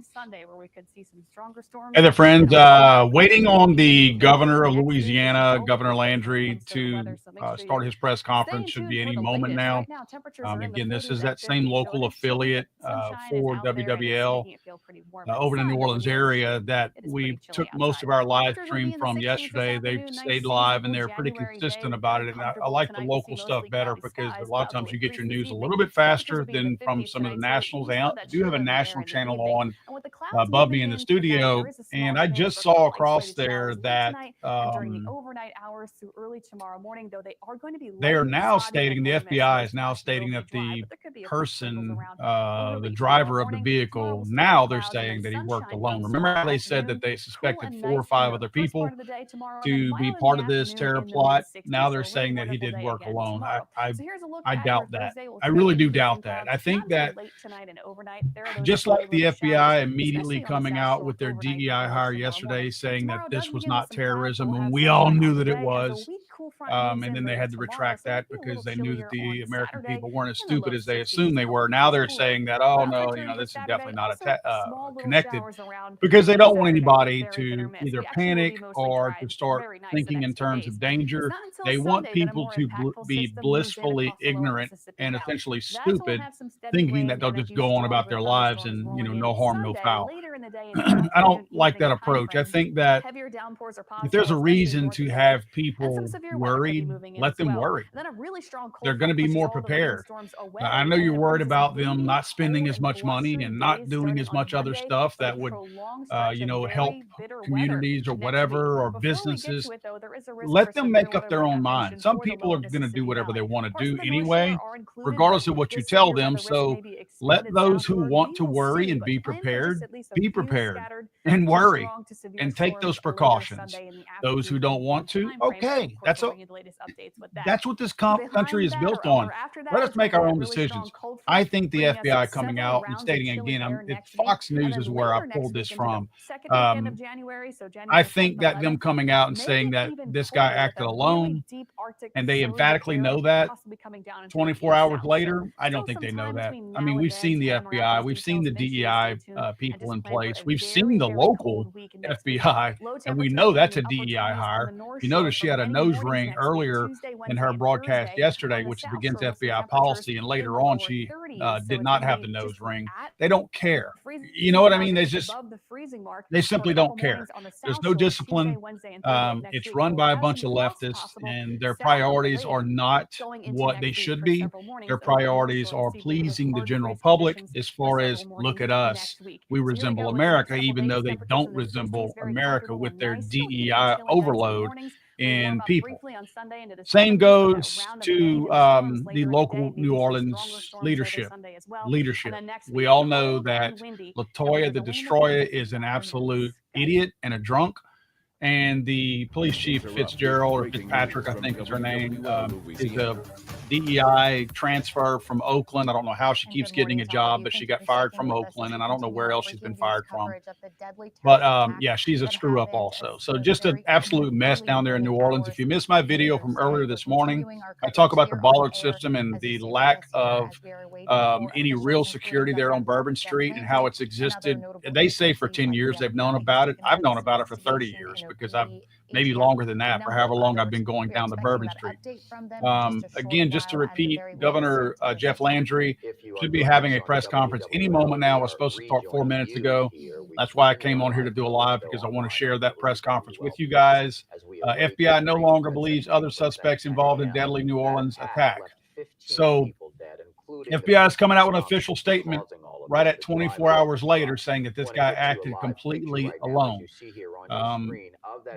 on Sunday where we could see some stronger storms. Hey there, friends. Waiting on the governor of Louisiana, Governor Landry, to start his press conference. Should be any moment now. Again, this is that same local affiliate for WWL over in the New Orleans area that we took most of our live stream from yesterday. They've stayed live and they're pretty consistent about it. And I like the local stuff better because a lot of times you get your news a little bit faster than from some of the nationals. They do have a national channel on above me in the studio, and I just saw across there that overnight hours through early tomorrow morning, though they are going to be. They are now stating, the FBI is now stating that the person, the driver of the vehicle, now they're saying that he worked alone. Remember how they said that they suspected 4 or 5 other people to be part of this terror plot? Now they're saying that he did work alone. I doubt that. I really do doubt that. I think that just like the FBI immediately coming out with their DEI hire yesterday saying that this was not terrorism, and we all knew that it was, and then they had to retract that because they knew that the American people weren't as stupid as they assumed they were. Now they're saying that, oh no, this is definitely not connected, because they don't want anybody to either panic or to start thinking in terms of danger. They want people to be blissfully ignorant and essentially stupid, thinking that they'll just go on about their lives and no harm, no foul. I don't like that approach. I think that if there's a reason to have people worried, let them worry. They're going to be more prepared. I know you're worried about them not spending as much money and not doing as much other stuff that would, help communities or whatever, or businesses. Let them make up their own mind. Some people are going to do whatever they want to do anyway, regardless of what you tell them. So let those who want to worry and be prepared and worry and take those precautions. Those who don't want to, okay, that's what this country is built on. Let us make our own decisions. I think the FBI coming out and stating again, Fox News is where I pulled this from. I think that them coming out and saying that this guy acted alone, and they emphatically know that 24 hours later, I don't think they know that. I mean, we've seen the FBI, we've seen the DEI people in place, we've seen the local FBI, and we know that's a DEI hire. You notice she had a nose ring earlier in her broadcast yesterday, which is against FBI policy, and later on she did not have the nose ring. They don't care. You know what I mean? They simply don't care. There's no discipline. It's run by a bunch of leftists, and their priorities are not what they should be. Their priorities are pleasing the general public as far as, look at us, we resemble America, even though they don't resemble America with their DEI overload in people. Same goes to the local New Orleans leadership. We all know that LaToya the Destroyer is an absolute idiot and a drunk. And the police chief, Fitzgerald, or Fitzpatrick, I think is her name, is a DEI transfer from Oakland. I don't know how she keeps getting a job, but she got fired from Oakland, and I don't know where else she's been fired from. But yeah, she's a screw up also. So just an absolute mess down there in New Orleans. If you missed my video from earlier this morning, I talk about the Bollard system and the lack of any real security there on Bourbon Street and how it's existed. They say for 10 years they've known about it. I've known about it for 30 years. Because I've maybe longer than that, for however long I've been going down the Bourbon Street. Again, just to repeat, Governor Jeff Landry should be having a press conference any moment now. I was supposed to start 4 minutes ago. That's why I came on here to do a live, because I want to share that press conference with you guys. FBI no longer believes other suspects involved in deadly New Orleans attack. So FBI is coming out with an official statement right at 24 hours later saying that this guy acted completely alone.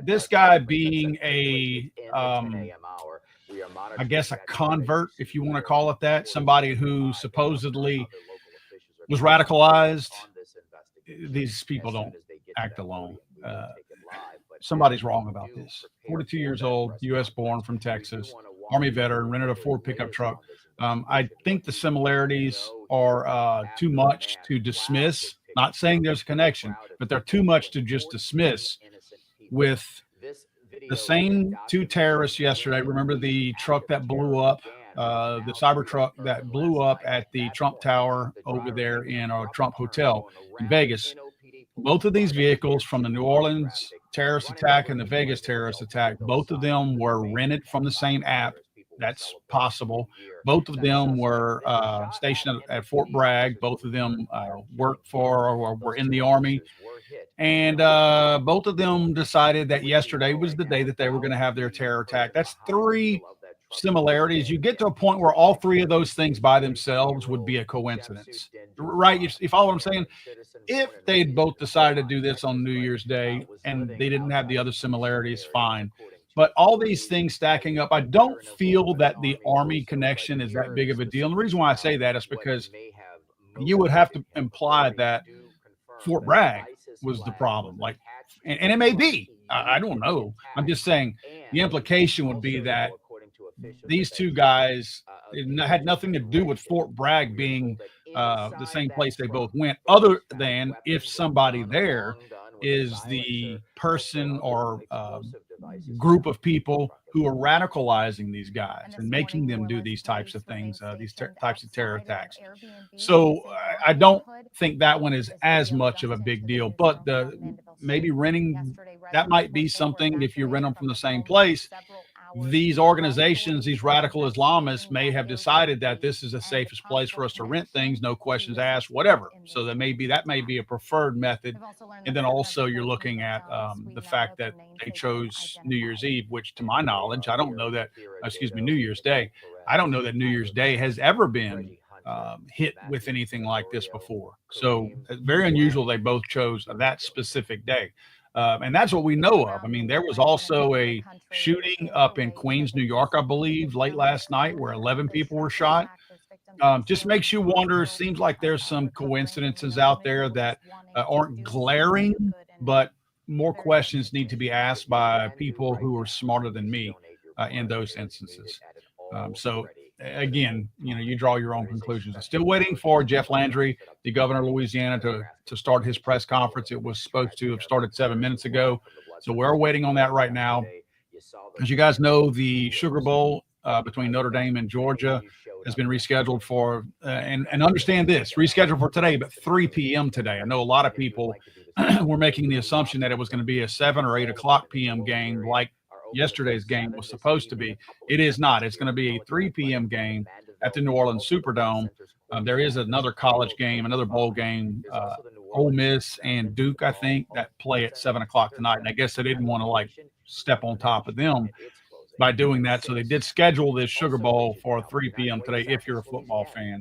This guy being a, I guess, a convert, if you want to call it that, somebody who supposedly was radicalized. These people don't act alone. Somebody's wrong about this. 42 years old, U.S. born, from Texas, Army veteran, rented a Ford pickup truck. I think the similarities are too much to dismiss. Not saying there's a connection, but they're too much to just dismiss with the same 2 terrorists yesterday. Remember the truck that blew up, the cyber truck that blew up at the Trump Tower over there in our Trump Hotel in Vegas. Both of these vehicles, from the New Orleans terrorist attack and the Vegas terrorist attack, both of them were rented from the same app. That's possible. Both of them were stationed at Fort Bragg. Both of them worked for or were in the Army. And both of them decided that yesterday was the day that they were going to have their terror attack. That's three similarities. You get to a point where all three of those things by themselves would be a coincidence, right? You follow what I'm saying? If they'd both decided to do this on New Year's Day and they didn't have the other similarities, fine. But all these things stacking up, I don't feel that the Army connection is that big of a deal. And the reason why I say that is because you would have to imply that Fort Bragg was the problem. Like, and it may be. I don't know. I'm just saying the implication would be that these two guys had nothing to do with Fort Bragg being the same place they both went, other than if somebody there is the person or group of people who are radicalizing these guys and making them do these types of things, these types of terror attacks. So I don't think that one is as much of a big deal, but maybe renting, that might be something if you rent them from the same place. These organizations, these radical Islamists may have decided that this is the safest place for us to rent things, no questions asked, whatever. So that may be a preferred method. And then also you're looking at the fact that they chose New Year's Eve, which to my knowledge, I don't know that, New Year's Day. I don't know that New Year's Day has ever been hit with anything like this before. So it's very unusual they both chose that specific day. And that's what we know of. I mean, there was also a shooting up in Queens, New York, I believe, late last night where 11 people were shot. Just makes you wonder. Seems like there's some coincidences out there that aren't glaring, but more questions need to be asked by people who are smarter than me in those instances. So again, you draw your own conclusions. I'm still waiting for Jeff Landry, the governor of Louisiana, to start his press conference. It was supposed to have started 7 minutes ago. So we're waiting on that right now. As you guys know, the Sugar Bowl between Notre Dame and Georgia has been rescheduled for, and understand this, rescheduled for today, but 3 p.m. today. I know a lot of people were making the assumption that it was going to be a 7 or 8 o'clock p.m. game like yesterday's game was supposed to be. It is not. It's going to be a 3 p.m. game at the New Orleans Superdome. There is another college game, another bowl game, Ole Miss and Duke, I think, that play at 7 o'clock tonight. And I guess they didn't want to step on top of them by doing that. So they did schedule this Sugar Bowl for 3 p.m. today if you're a football fan.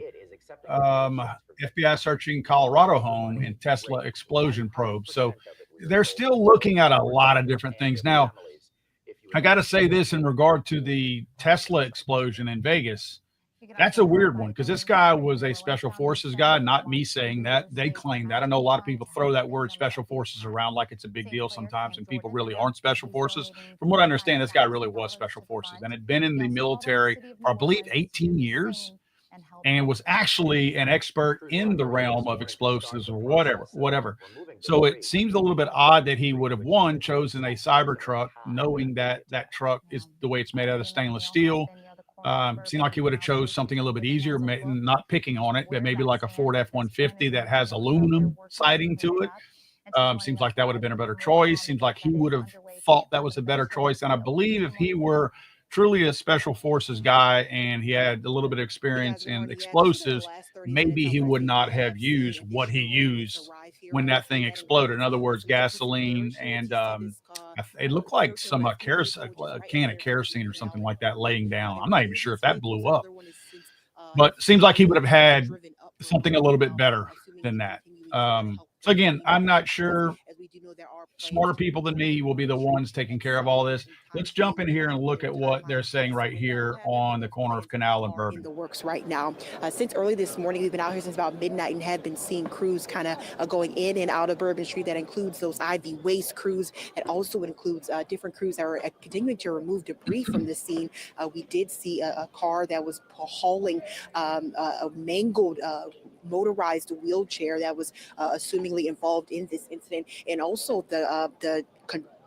FBI searching Colorado home in Tesla explosion probe. So they're still looking at a lot of different things. Now, I got to say this in regard to the Tesla explosion in Vegas. That's a weird one because this guy was a special forces guy, not me saying that. They claim that. I know a lot of people throw that word special forces around like it's a big deal sometimes, and people really aren't special forces. From what I understand, this guy really was special forces and had been in the military for, I believe, 18 years and was actually an expert in the realm of explosives or whatever. So it seems a little bit odd that he would have chosen a cyber truck, knowing that that truck is the way it's made out of stainless steel. Seemed like he would have chose something a little bit easier, not picking on it, but maybe like a Ford F-150 that has aluminum siding to it. Seems like that would have been a better choice. Seems like he would have thought that was a better choice. And I believe if he were truly a special forces guy and he had a little bit of experience in explosives, maybe he would not have used what he used when that thing exploded. In other words, gasoline and it looked like some a can of kerosene or something like that laying down. I'm not even sure if that blew up, but it seems like he would have had something a little bit better than that. So again, I'm not sure. Smarter people than me will be the ones taking care of all this. Let's jump in here and look at what they're saying right here on the corner of Canal and Bourbon. In the works right now. Since early this morning, we've been out here since about midnight and have been seeing crews kind of going in and out of Bourbon Street. That includes those IV waste crews. It also includes different crews that are continuing to remove debris from the scene. We did see a car that was hauling a mangled motorized wheelchair that was assumingly involved in this incident, and also the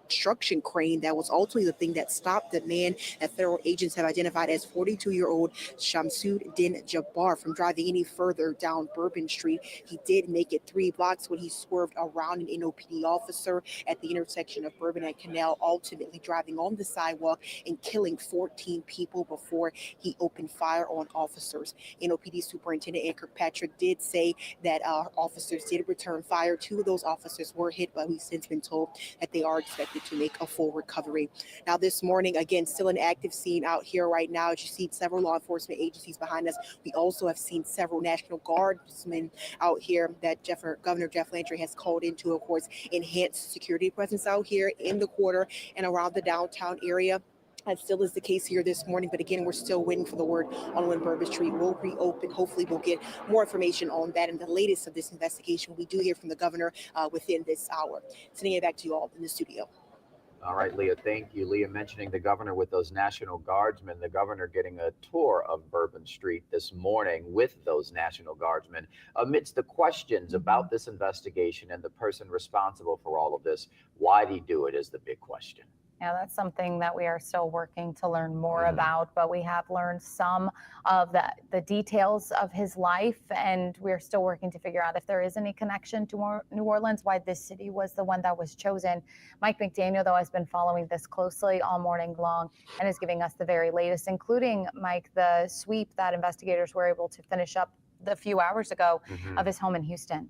construction crane that was ultimately the thing that stopped the man that federal agents have identified as 42-year-old Shamsuddin Jabbar from driving any further down Bourbon Street. He did make it 3 blocks when he swerved around an NOPD officer at the intersection of Bourbon and Canal, ultimately driving on the sidewalk and killing 14 people before he opened fire on officers. NOPD Superintendent Ann Kirkpatrick did say that officers did return fire. 2 of those officers were hit, but we've since been told that they are expected to make a full recovery. Now this morning, again, still an active scene out here right now. As you see several law enforcement agencies behind us. We also have seen several National Guardsmen out here that Governor Jeff Landry has called in to, of course, enhance security presence out here in the quarter and around the downtown area. That still is the case here this morning, but again, we're still waiting for the word on when Bourbon Street will reopen. Hopefully, we'll get more information on that and the latest of this investigation. We do hear from the governor within this hour. Sending it back to you all in the studio. All right, Leah, thank you. Leah mentioning the governor with those National Guardsmen, the governor getting a tour of Bourbon Street this morning with those National Guardsmen amidst the questions about this investigation and the person responsible for all of this. Why'd he do it is the big question. Yeah, that's something that we are still working to learn more about, but we have learned some of the details of his life, and we're still working to figure out if there is any connection to New Orleans, why this city was the one that was chosen. Mike McDaniel, though, has been following this closely all morning long and is giving us the very latest, including, Mike, the sweep that investigators were able to finish up a few hours ago of his home in Houston.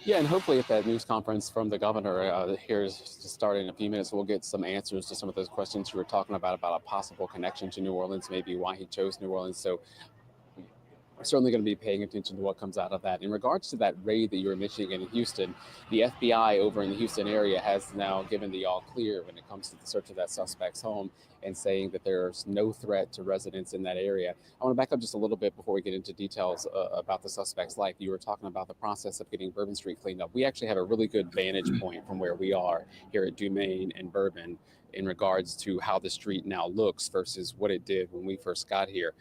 Yeah, and hopefully at that news conference from the governor here is starting in a few minutes, we'll get some answers to some of those questions you were talking about a possible connection to New Orleans, maybe why he chose New Orleans. So we're certainly going to be paying attention to what comes out of that. In regards to that raid that you were mentioning in Houston, the FBI over in the Houston area has now given the all clear when it comes to the search of that suspect's home and saying that there's no threat to residents in that area. I want to back up just a little bit before we get into details about the suspect's life. You were talking about the process of getting Bourbon Street cleaned up. We actually have a really good vantage point from where we are here at Dumaine and Bourbon in regards to how the street now looks versus what it did when we first got here.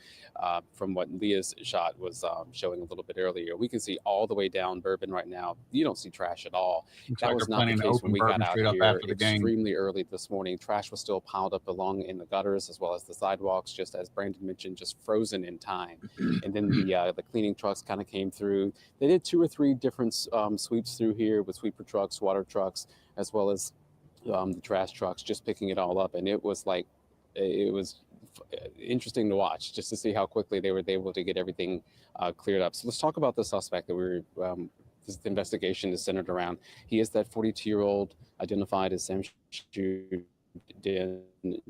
From what Leah's shot was showing a little bit earlier, we can see all the way down Bourbon right now. You don't see trash at all. That was not the case when we got out here extremely early this morning. Trash was still piled up along in the gutters as well as the sidewalks, just as Brandon mentioned, just frozen in time. And then the cleaning trucks kind of came through. They did 2 or 3 different sweeps through here with sweeper trucks, water trucks, as well as the trash trucks, just picking it all up. And it was interesting to watch just to see how quickly they were able to get everything cleared up. So let's talk about the suspect that this investigation is centered around. He is that 42-year-old identified as Shamsuddin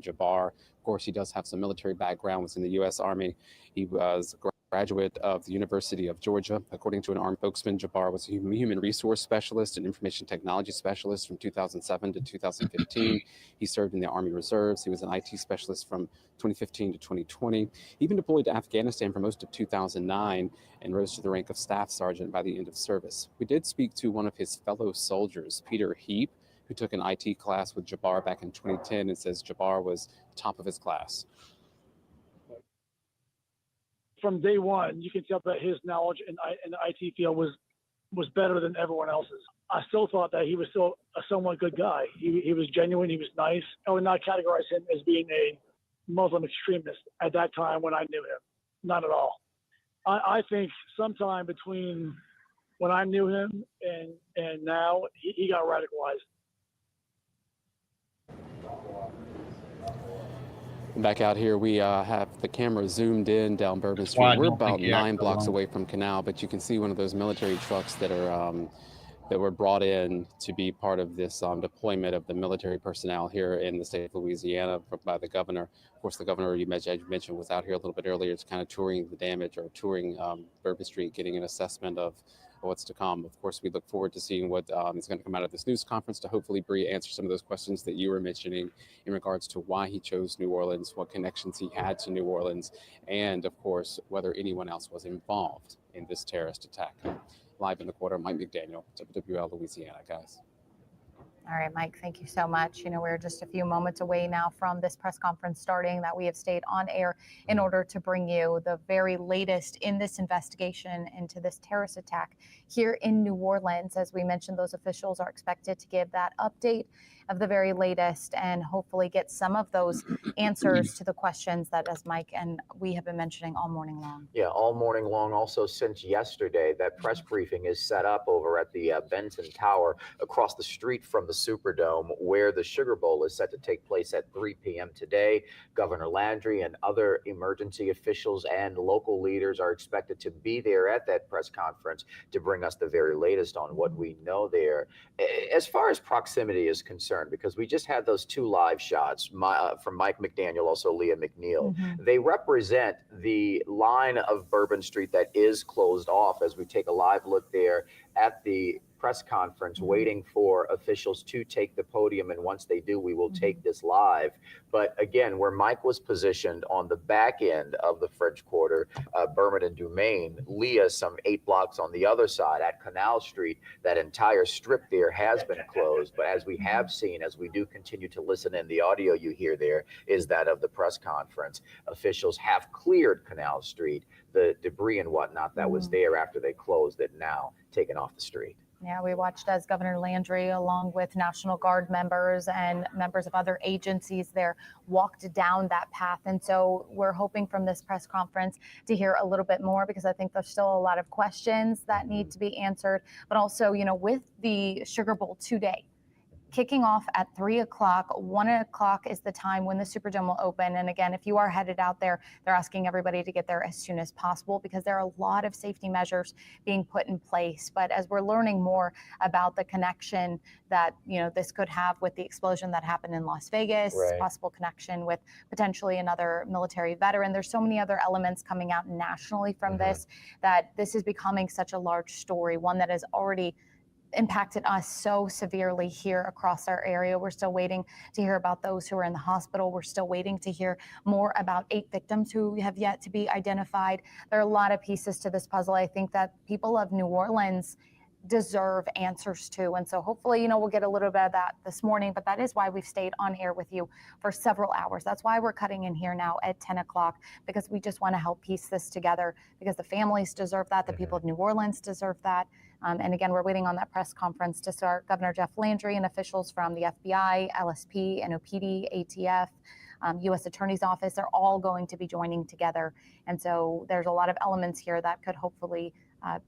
Jabbar. Of course, he does have some military background, was in the U.S. Army. He was a graduate of the University of Georgia. According to an Army spokesman, Jabbar was a human resource specialist and information technology specialist from 2007 to 2015. He served in the Army Reserves. He was an IT specialist from 2015 to 2020. He even deployed to Afghanistan for most of 2009 and rose to the rank of staff sergeant by the end of service. We did speak to one of his fellow soldiers, Peter Heap, who took an IT class with Jabbar back in 2010 and says Jabbar was top of his class. From day one, you can tell that his knowledge in the IT field was better than everyone else's. I still thought that he was still a somewhat good guy. He was genuine. He was nice. I would not categorize him as being a Muslim extremist at that time when I knew him. Not at all. I think sometime between when I knew him and now, he got radicalized. Back out here, we have the camera zoomed in down Bourbon Street. We're about 9 blocks away from Canal, but you can see one of those military trucks that are that were brought in to be part of this deployment of the military personnel here in the state of Louisiana by the governor. Of course, the governor you mentioned was out here a little bit earlier. It's kind of touring the damage or touring Bourbon Street, getting an assessment of what's to come. Of course, we look forward to seeing what is going to come out of this news conference to hopefully, Bree, answer some of those questions that you were mentioning in regards to why he chose New Orleans, what connections he had to New Orleans, and of course, whether anyone else was involved in this terrorist attack. Live in the quarter, Mike McDaniel, WWL Louisiana, guys. All right, Mike, thank you so much. We're just a few moments away now from this press conference starting that we have stayed on air in order to bring you the very latest in this investigation into this terrorist attack here in New Orleans. As we mentioned, those officials are expected to give that update of the very latest and hopefully get some of those answers to the questions that, as Mike and we have been mentioning all morning long. Yeah, all morning long. Also, since yesterday, that press briefing is set up over at the Benson Tower across the street from the Superdome, where the Sugar Bowl is set to take place at 3 p.m. today. Governor Landry and other emergency officials and local leaders are expected to be there at that press conference to bring us the very latest on what we know there. As far as proximity is concerned, because we just had those two live shots from Mike McDaniel, also Leah McNeil. They represent the line of Bourbon Street that is closed off as we take a live look there at the press conference, waiting for officials to take the podium. And once they do, we will take this live. But again, where Mike was positioned on the back end of the French Quarter, Bourbon and Dumaine, Leah, some 8 blocks on the other side at Canal Street, that entire strip there has been closed. But as we have seen, as we do continue to listen in, the audio you hear there is that of the press conference. Officials have cleared Canal Street, the debris and whatnot that was there after they closed it, now taken off the street. Yeah, we watched as Governor Landry, along with National Guard members and members of other agencies there, walked down that path. And so we're hoping from this press conference to hear a little bit more, because I think there's still a lot of questions that need to be answered. But also, with the Sugar Bowl today, kicking off at 3 o'clock. 1 o'clock is the time when the Superdome will open. And again, if you are headed out there, they're asking everybody to get there as soon as possible, because there are a lot of safety measures being put in place. But as we're learning more about the connection that, this could have with the explosion that happened in Las Vegas, possible connection with potentially another military veteran, there's so many other elements coming out nationally from this, that this is becoming such a large story, one that has already impacted us so severely here across our area. We're still waiting to hear about those who are in the hospital. We're still waiting to hear more about 8 victims who have yet to be identified. There are a lot of pieces to this puzzle. I think that people of New Orleans deserve answers to. And so hopefully, we'll get a little bit of that this morning, but that is why we've stayed on air with you for several hours. That's why we're cutting in here now at 10 o'clock, because we just want to help piece this together, because the families deserve that. The people of New Orleans deserve that. And again, we're waiting on that press conference to start. Governor Jeff Landry and officials from the FBI, LSP, NOPD, ATF, U.S. Attorney's Office, they're all going to be joining together. And so there's a lot of elements here that could hopefully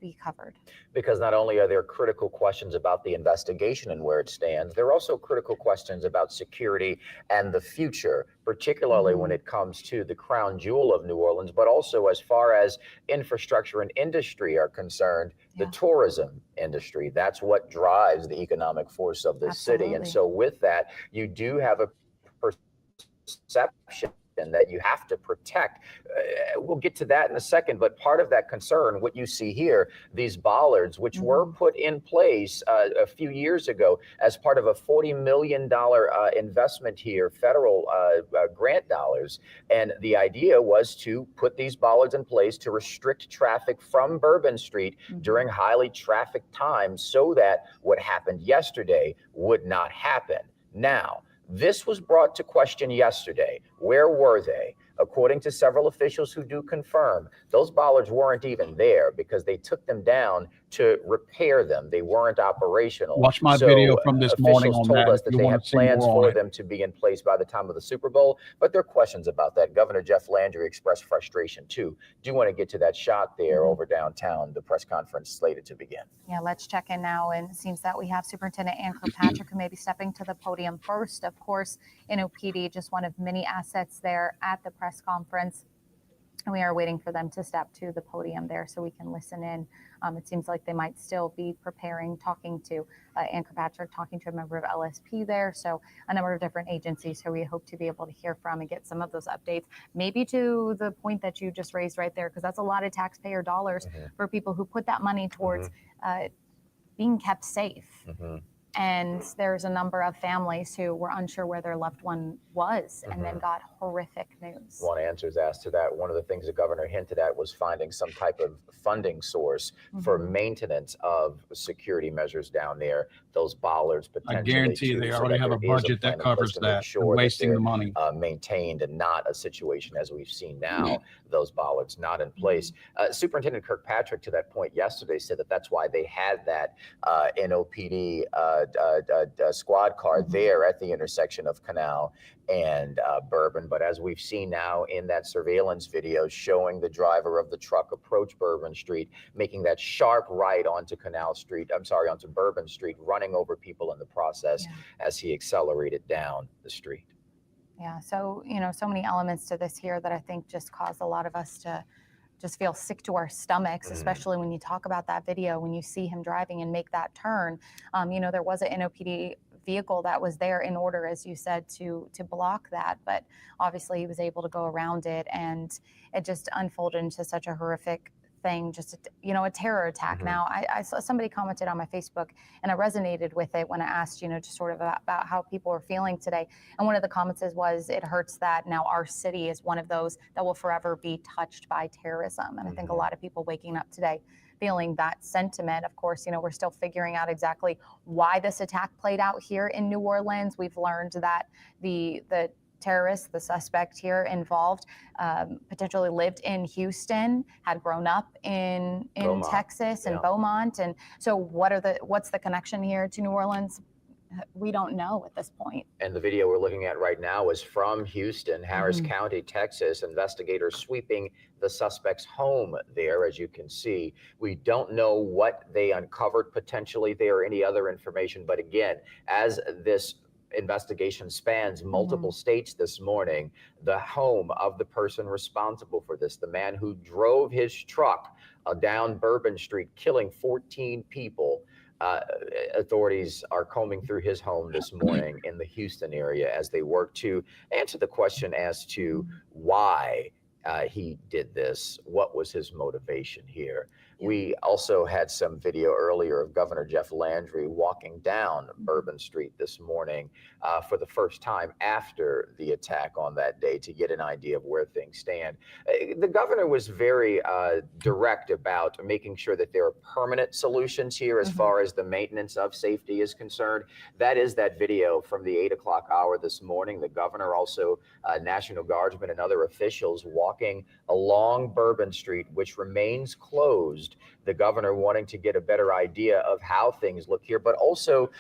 be covered. Because not only are there critical questions about the investigation and where it stands, there are also critical questions about security and the future, particularly when it comes to the crown jewel of New Orleans, but also as far as infrastructure and industry are concerned, the tourism industry. That's what drives the economic force of this city. And so with that, you do have a perception that you have to protect. We'll get to that in a second, but part of that concern, what you see here, these bollards, which were put in place a few years ago as part of a $40 million investment here, federal grant dollars. And the idea was to put these bollards in place to restrict traffic from Bourbon Street during highly trafficked times, so that what happened yesterday would not happen. Now, this was brought to question yesterday. Where were they? According to several officials who do confirm, those bollards weren't even there because they took them down to repair them. They weren't operational. Watch my video from this morning on officials told that us that they have plans for them to be in place by the time of the Super Bowl, but there are questions about that. Governor Jeff Landry expressed frustration too. Do want to get to that shot there over downtown, the press conference slated to begin. Yeah, let's check in now. And it seems that we have Superintendent Ann Kirkpatrick, who may be stepping to the podium first. Of course, NOPD, just one of many assets there at the press conference. And we are waiting for them to step to the podium there so we can listen in. It seems like they might still be preparing, talking to Ann Kirkpatrick, talking to a member of LSP there. So a number of different agencies who we hope to be able to hear from and get some of those updates, maybe to the point that you just raised right there, because that's a lot of taxpayer dollars for people who put that money towards being kept safe. And there's a number of families who were unsure where their loved one was and then got horrific news. Want answers as to that. One of the things the governor hinted at was finding some type of funding source for maintenance of security measures down there, those bollards I potentially. guarantee you they already have a budget that covers that. They're wasting the money. Maintained and not a situation as we've seen now, those bollards not in place. Superintendent Kirkpatrick, to that point yesterday, said that that's why they had that NOPD squad car there at the intersection of Canal and Bourbon. But as we've seen now in that surveillance video showing the driver of the truck approach Bourbon Street, making that sharp right onto onto Bourbon Street, running over people in the process as he accelerated down the street. Yeah, so, so many elements to this here that I think just cause a lot of us to just feel sick to our stomachs, especially when you talk about that video, when you see him driving and make that turn. There was an NOPD vehicle that was there in order, as you said, to block that, but obviously he was able to go around it, and it just unfolded into such a horrific thing, just a terror attack. Now, I saw somebody commented on my Facebook, and I resonated with it when I asked, just sort of about how people are feeling today. And one of the comments was, it hurts that now our city is one of those that will forever be touched by terrorism. And I think a lot of people waking up today feeling that sentiment. Of course, we're still figuring out exactly why this attack played out here in New Orleans. We've learned that the terrorist, the suspect here involved, potentially lived in Houston, had grown up in Beaumont. Texas and Beaumont. And so what's the connection here to New Orleans? We don't know at this point. And the video we're looking at right now is from Houston, Harris County, Texas. Investigators sweeping the suspect's home there, as you can see. We don't know what they uncovered potentially there or any other information. But again, as this investigation spans multiple states this morning, the home of the person responsible for this, the man who drove his truck down Bourbon Street, killing 14 people. Authorities are combing through his home this morning in the Houston area as they work to answer the question as to why he did this. What was his motivation here? We also had some video earlier of Governor Jeff Landry walking down Bourbon Street this morning for the first time after the attack on that day to get an idea of where things stand. The governor was very direct about making sure that there are permanent solutions here as far as the maintenance of safety is concerned. That is that video from the 8 o'clock hour this morning. The governor, also National Guardsmen and other officials walking along Bourbon Street, which remains closed. The governor wanting to get a better idea of how things look here, but also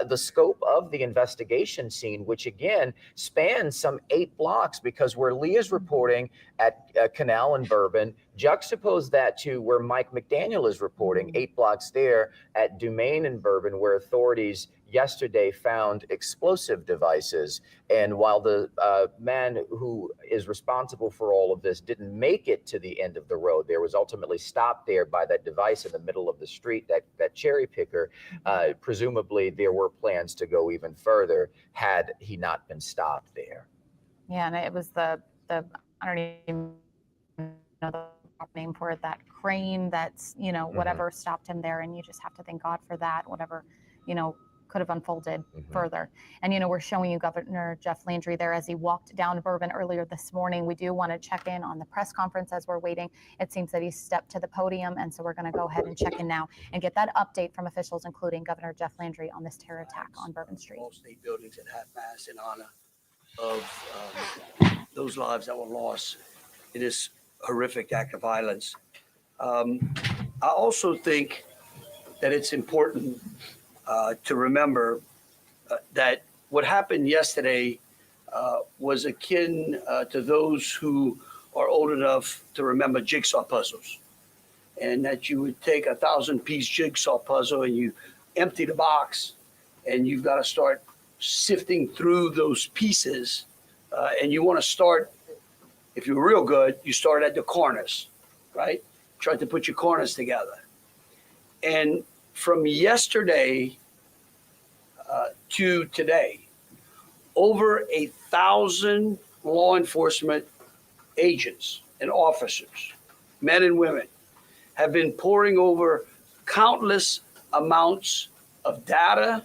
the scope of the investigation scene, which again spans some 8 blocks, because where Lee is reporting at Canal and Bourbon, juxtapose that to where Mike McDaniel is reporting 8 blocks there at Dumaine and Bourbon, where authorities yesterday found explosive devices. And while the man who is responsible for all of this didn't make it to the end of the road, there was ultimately stopped there by that device in the middle of the street, that cherry picker. Presumably there were plans to go even further had he not been stopped there. Yeah, and it was the I don't even know the proper name for it, that crane that's, whatever stopped him there. And you just have to thank God for that, whatever, could have unfolded further. And, we're showing you Governor Jeff Landry there as he walked down Bourbon earlier this morning. We do want to check in on the press conference as we're waiting. It seems that he's stepped to the podium. And so we're going to go ahead and check in now and get that update from officials, including Governor Jeff Landry, on this terror attack on Bourbon Street. All state buildings at half-mast in honor of those lives that were lost in this horrific act of violence. I also think that it's important to remember that what happened yesterday was akin to those who are old enough to remember jigsaw puzzles, and that you would take a 1,000-piece jigsaw puzzle and you empty the box, and you've got to start sifting through those pieces, and you want to start, if you're real good, you start at the corners, right? Try to put your corners together. And from yesterday to today, over 1,000 law enforcement agents and officers, men and women, have been poring over countless amounts of data,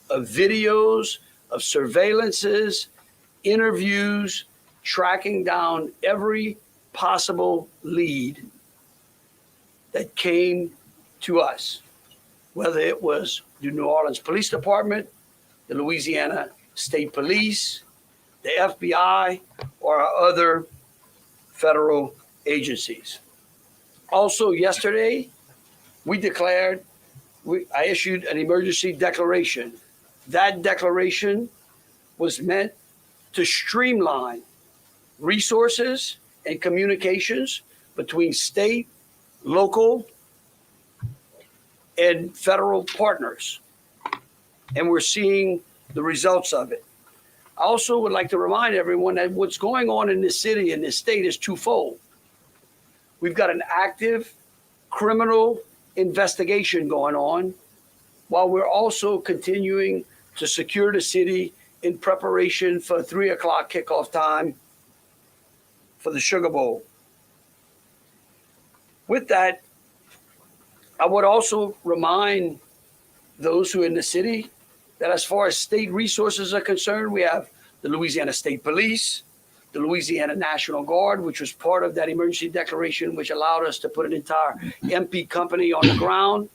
of videos, of surveillances, interviews, tracking down every possible lead that came to us, whether it was the New Orleans Police Department, the Louisiana State Police, the FBI, or our other federal agencies. Also, yesterday, I issued an emergency declaration. That declaration was meant to streamline resources and communications between state, local, and federal partners. And we're seeing the results of it. I also would like to remind everyone that what's going on in this city and this state is twofold. We've got an active criminal investigation going on, while we're also continuing to secure the city in preparation for 3 o'clock kickoff time for the Sugar Bowl. With that, I would also remind those who are in the city that as far as state resources are concerned, we have the Louisiana State Police, the Louisiana National Guard, which was part of that emergency declaration, which allowed us to put an entire MP company on the ground.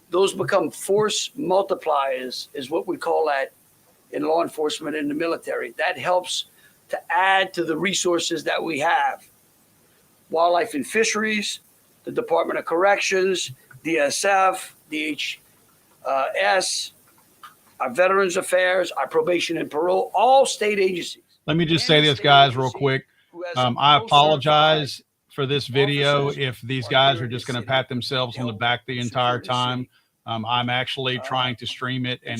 Those become force multipliers, is what we call that in law enforcement and the military. That helps to add to the resources that we have. Wildlife and Fisheries, the Department of Corrections, DSF, DHS, our Veterans Affairs, our Probation and Parole, all state agencies. Let me just say this, guys, real quick. I apologize for this video if these guys are just going to pat themselves on the back the entire time. I'm actually trying to stream it and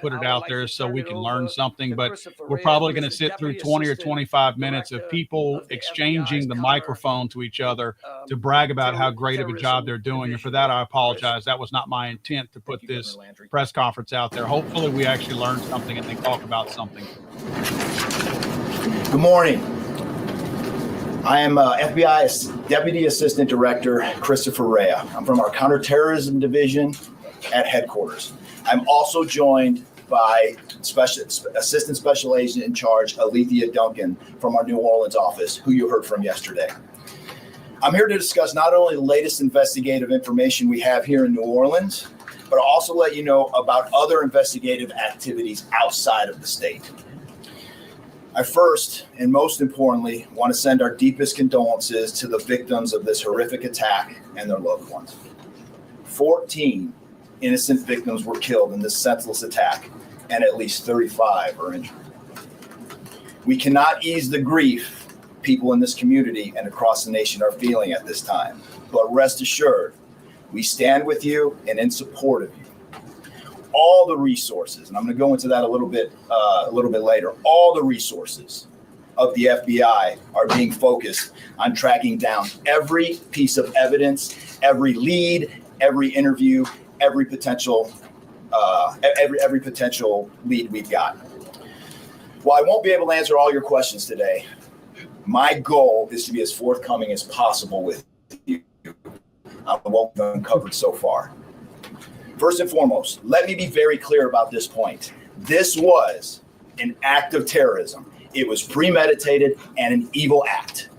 put it out there so we can learn something, but we're probably going to sit through 20 or 25 minutes of people exchanging the microphone to each other to brag about how great of a job they're doing. And for that, I apologize. That was not my intent to put this press conference out there. Hopefully we actually learn something and they talk about something. Good morning. I am FBI's Deputy Assistant Director, Christopher Rea. I'm from our Counterterrorism Division at headquarters. I'm also joined by Assistant Special Agent in Charge, Alethea Duncan, from our New Orleans office, who you heard from yesterday. I'm here to discuss not only the latest investigative information we have here in New Orleans, but I'll also let you know about other investigative activities outside of the state. I first, and most importantly, want to send our deepest condolences to the victims of this horrific attack and their loved ones. 14 innocent victims were killed in this senseless attack, and at least 35 are injured. We cannot ease the grief people in this community and across the nation are feeling at this time, but rest assured, we stand with you and in support of you. All the resources, and I'm going to go into that a little bit later, all the resources of the FBI are being focused on tracking down every piece of evidence, every lead, every interview, every potential lead we've got. While I won't be able to answer all your questions today, my goal is to be as forthcoming as possible with you on what we've uncovered so far. First and foremost, let me be very clear about this point. This was an act of terrorism. It was premeditated and an evil act.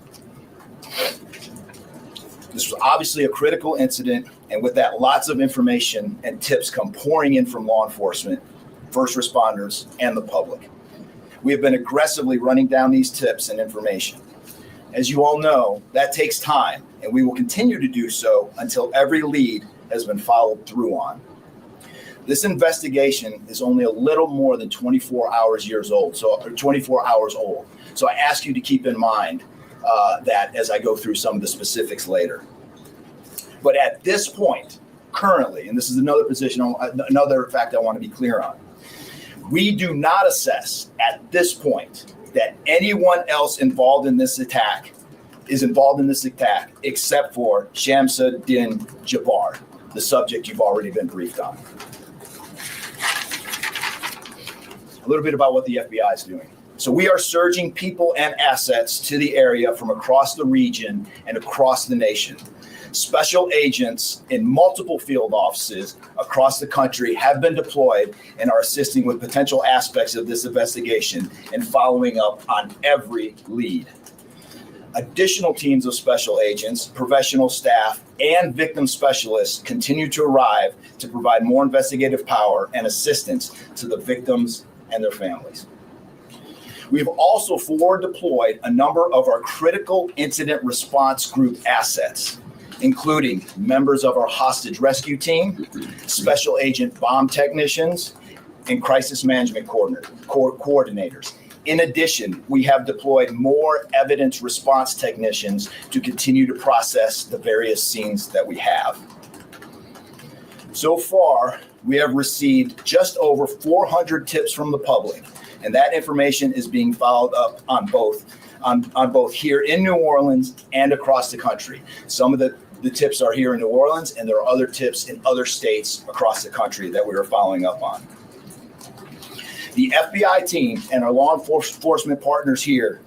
This was obviously a critical incident, and with that, lots of information and tips come pouring in from law enforcement, first responders, and the public. We have been aggressively running down these tips and information. As you all know, that takes time, and we will continue to do so until every lead has been followed through on. This investigation is only a little more than 24 hours old. So I ask you to keep in mind that as I go through some of the specifics later. But at this point, currently, and this is another fact I want to be clear on, we do not assess at this point that anyone else involved in this attack except for Shamsuddin Jabbar, the subject you've already been briefed on. A little bit about what the FBI is doing. So we are surging people and assets to the area from across the region and across the nation. Special agents in multiple field offices across the country have been deployed and are assisting with potential aspects of this investigation and following up on every lead. Additional teams of special agents, professional staff, and victim specialists continue to arrive to provide more investigative power and assistance to the victims and their families. We've also forward deployed a number of our critical incident response group assets, including members of our hostage rescue team, special agent bomb technicians, and crisis management coordinators. In addition, we have deployed more evidence response technicians to continue to process the various scenes that we have. So far, we have received just over 400 tips from the public, and that information is being followed up on both here in New Orleans and across the country. Some of the tips are here in New Orleans, and there are other tips in other states across the country that we are following up on. The FBI team and our law enforcement partners here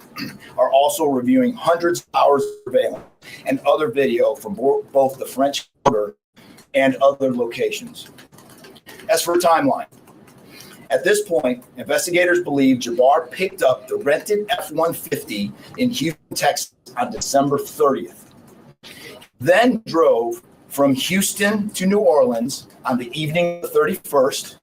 are also reviewing hundreds of hours of surveillance and other video from both the French Quarter and other locations. As for timeline, at this point, investigators believe Jabbar picked up the rented F-150 in Houston, Texas on December 30th, then drove from Houston to New Orleans on the evening of the 31st,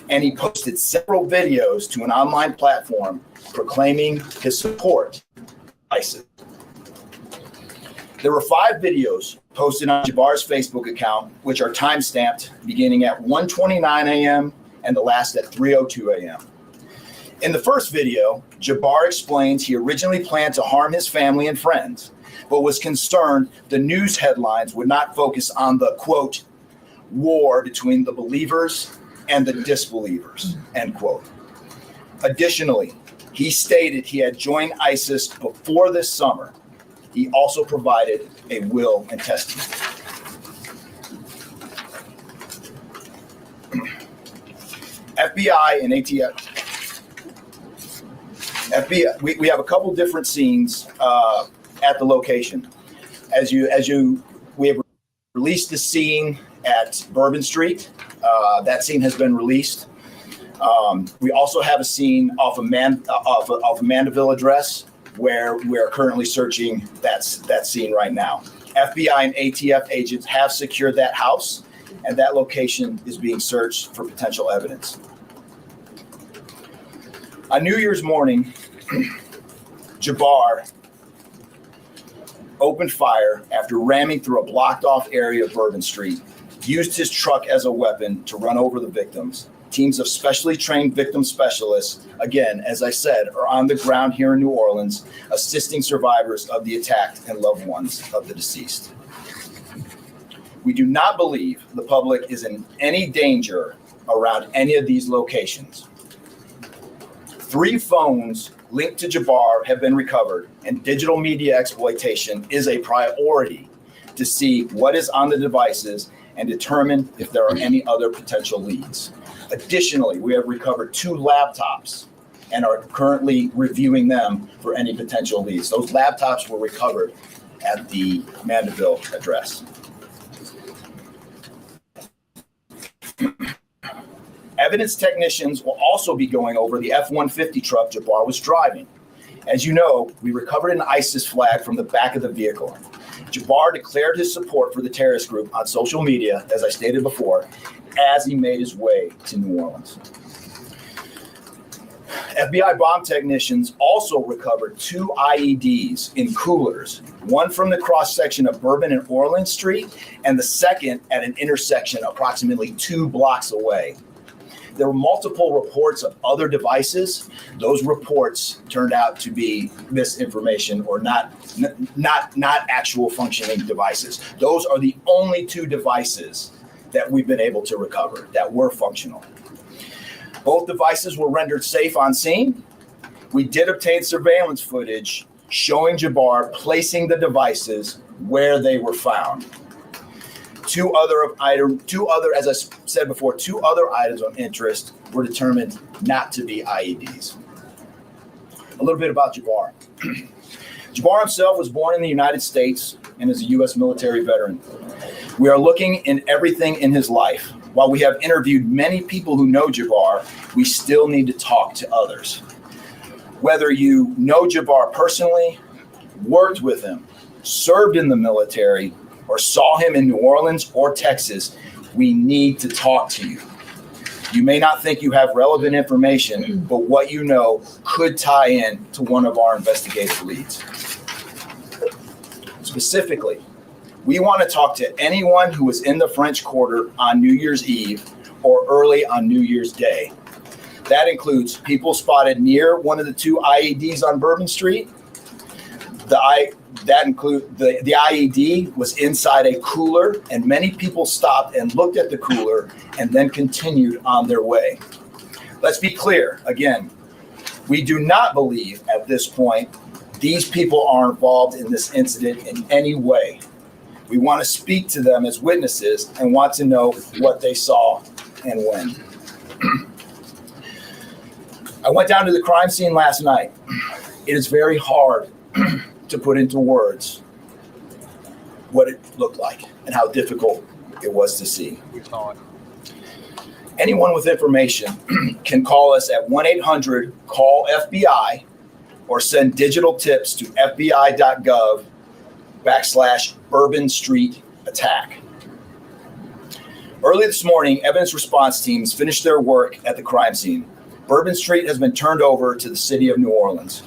and he posted several videos to an online platform proclaiming his support for ISIS. There were 5 videos posted on Jabbar's Facebook account, which are time-stamped beginning at 1:29 a.m. and the last at 3:02 a.m. In the first video, Jabbar explains he originally planned to harm his family and friends, but was concerned the news headlines would not focus on the, quote, war between the believers and the disbelievers, end quote. Additionally, he stated he had joined ISIS before this summer. He also provided a will and testament. FBI and ATF. FBI, we have a couple different scenes at the location. We have released the scene at Bourbon Street. That scene has been released. We also have a scene off of Mandeville address where we're currently searching that scene right now. FBI and ATF agents have secured that house, and that location is being searched for potential evidence. On New Year's morning, Jabbar opened fire after ramming through a blocked-off area of Bourbon Street, used his truck as a weapon to run over the victims. Teams of specially trained victim specialists, again, as I said, are on the ground here in New Orleans, assisting survivors of the attack and loved ones of the deceased. We do not believe the public is in any danger around any of these locations. 3 phones linked to Jabbar have been recovered, and digital media exploitation is a priority to see what is on the devices and determine if there are any other potential leads. Additionally, we have recovered 2 laptops and are currently reviewing them for any potential leads. Those laptops were recovered at the Mandeville address. Evidence technicians will also be going over the F-150 truck Jabbar was driving. As you know, we recovered an ISIS flag from the back of the vehicle. Jabbar declared his support for the terrorist group on social media, as I stated before, as he made his way to New Orleans. FBI bomb technicians also recovered 2 IEDs in coolers, one from the cross-section of Bourbon and Orleans Street, and the second at an intersection approximately 2 blocks away. There were multiple reports of other devices. Those reports turned out to be misinformation or not actual functioning devices. Those are the only 2 devices that we've been able to recover that were functional. Both devices were rendered safe on scene. We did obtain surveillance footage showing Jabbar placing the devices where they were found. 2 other, as I said before, 2 other items of interest were determined not to be IEDs. A little bit about Jabbar. Jabbar himself was born in the United States and is a U.S. military veteran. We are looking in everything in his life. While we have interviewed many people who know Jabbar, we still need to talk to others. Whether you know Jabbar personally, worked with him, served in the military, or saw him in New Orleans or Texas, we need to talk to you. You may not think you have relevant information, but what you know could tie in to one of our investigative leads. Specifically, we want to talk to anyone who was in the French Quarter on New Year's Eve or early on New Year's Day. That includes people spotted near one of the two IEDs on Bourbon Street. The IED was inside a cooler, and many people stopped and looked at the cooler and then continued on their way. Let's be clear, again, we do not believe at this point these people are involved in this incident in any way. We want to speak to them as witnesses and want to know what they saw and when. I went down to the crime scene last night. It is very hard to put into words what it looked like and how difficult it was to see. We saw it. Anyone with information can call us at 1-800-CALL-FBI or send digital tips to fbi.gov/Bourbon Street attack. Early this morning, evidence response teams finished their work at the crime scene. Bourbon Street has been turned over to the city of New Orleans.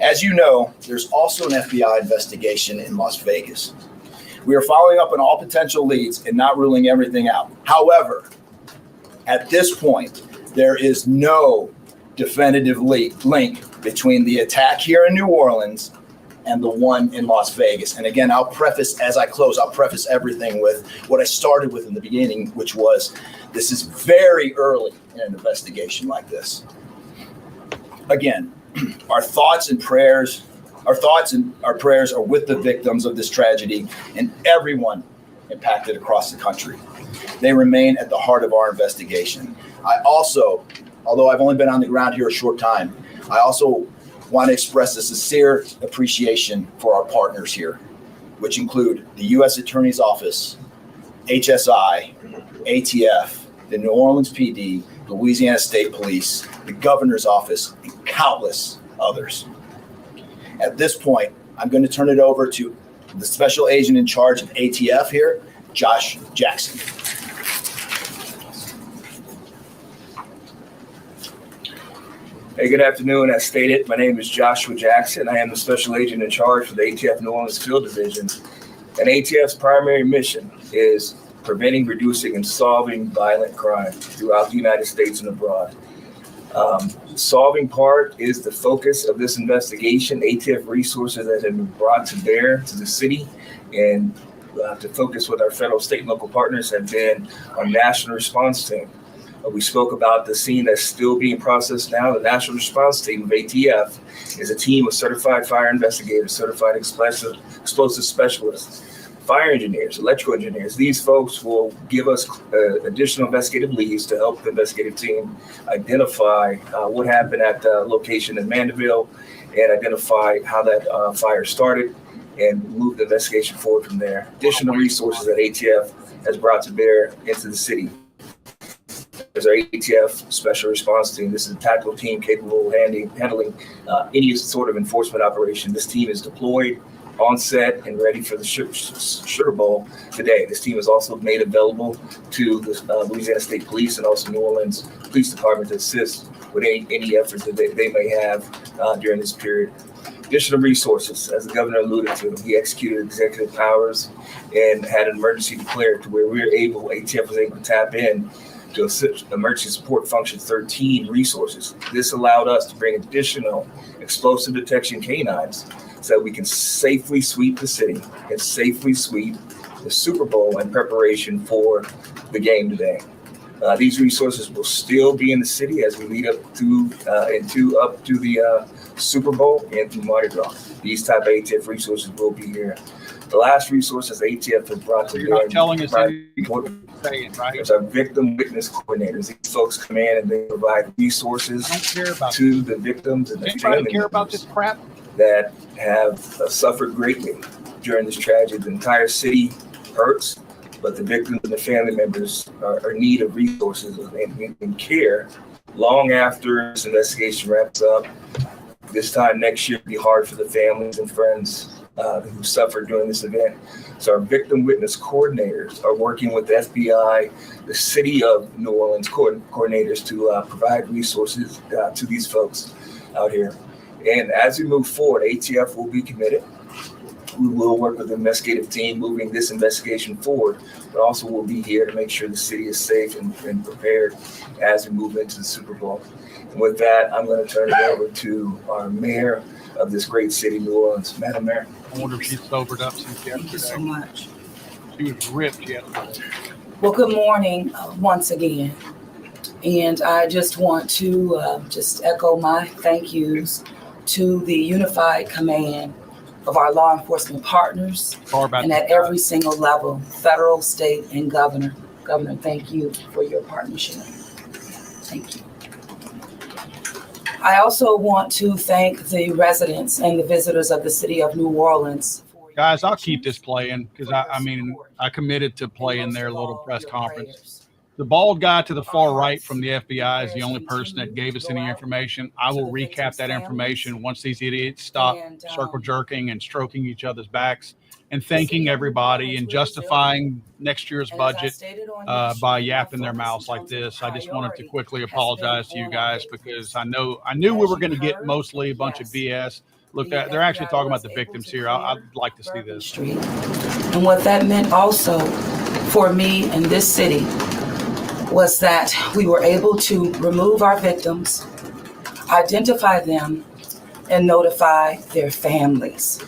As you know, there's also an FBI investigation in Las Vegas. We are following up on all potential leads and not ruling everything out. However, at this point, there is no definitive link between the attack here in New Orleans and the one in Las Vegas. And again, I'll preface everything with what I started with in the beginning, which was this is very early in an investigation like this. Again, our thoughts and prayers are with the victims of this tragedy and everyone impacted across the country. They remain at the heart of our investigation. I also, although I've only been on the ground here a short time, I also want to express a sincere appreciation for our partners here, which include the U.S. Attorney's Office, HSI, ATF, the New Orleans PD, the Louisiana State Police, the Governor's Office, and countless others. At this point, I'm going to turn it over to the special agent in charge of ATF here, Josh Jackson. Hey, good afternoon. As stated, my name is Joshua Jackson. I am the special agent in charge for the ATF New Orleans Field Division. And ATF's primary mission is preventing, reducing, and solving violent crime throughout the United States and abroad. Solving part is the focus of this investigation. ATF resources that have been brought to bear to the city and to focus with our federal, state, and local partners have been our national response team. We spoke about the scene that's still being processed now. The national response team of ATF is a team of certified fire investigators, certified explosive specialists, fire engineers, electrical engineers. These folks will give us additional investigative leads to help the investigative team identify what happened at the location in Mandeville and identify how that fire started and move the investigation forward from there. Additional resources that ATF has brought to bear into the city. There's our ATF Special Response Team. This is a tactical team capable of handling any sort of enforcement operation. This team is deployed, on set, and ready for the Sugar Bowl today. This team is also made available to the Louisiana State Police and also New Orleans Police Department to assist with any efforts that they may have during this period. Additional resources, as the governor alluded to, he executed executive powers and had an emergency declared to where ATF was able to tap in to assist Emergency Support Function 13 resources. This allowed us to bring additional explosive detection canines so that we can safely sweep the city and safely sweep the Super Bowl in preparation for the game today. These resources will still be in the city as we lead up to the Super Bowl and through Mardi Gras. These type of ATF resources will be here. The last resources ATF has brought to bear. You're not telling us anything, right? There's our victim witness coordinators. These folks come in and they provide resources to the victims and their families care about this crap that have suffered greatly during this tragedy. The entire city hurts, but the victims and the family members are in need of resources and care long after this investigation wraps up. This time next year, it'll be hard for the families and friends who suffered during this event. So our victim witness coordinators are working with the FBI, the City of New Orleans coordinators to provide resources to these folks out here. And as we move forward, ATF will be committed. We will work with the investigative team moving this investigation forward, but also we'll be here to make sure the city is safe and prepared as we move into the Super Bowl. And with that, I'm going to turn it over to our mayor of this great city, New Orleans. Madam Mayor. I wonder if she's sobered up since yesterday. Thank you so much. She was ripped yesterday. Well, good morning once again. And I just want to just echo my thank yous to the unified command of our law enforcement partners and at every single level, federal, state, and governor. Governor, thank you for your partnership. Thank you. I also want to thank the residents and the visitors of the city of New Orleans. Guys, I'll keep this playing because I committed to playing their little press conference. The bald guy to the far right from the FBI is the only person that gave us any information. I will recap that information once these idiots stop circle jerking and stroking each other's backs and thanking everybody and justifying next year's budget by yapping their mouths like this. I just wanted to quickly apologize to you guys because I knew we were going to get mostly a bunch of BS. Look, they're actually talking about the victims here. I'd like to see this. And what that meant also for me in this city was that we were able to remove our victims, identify them, and notify their families.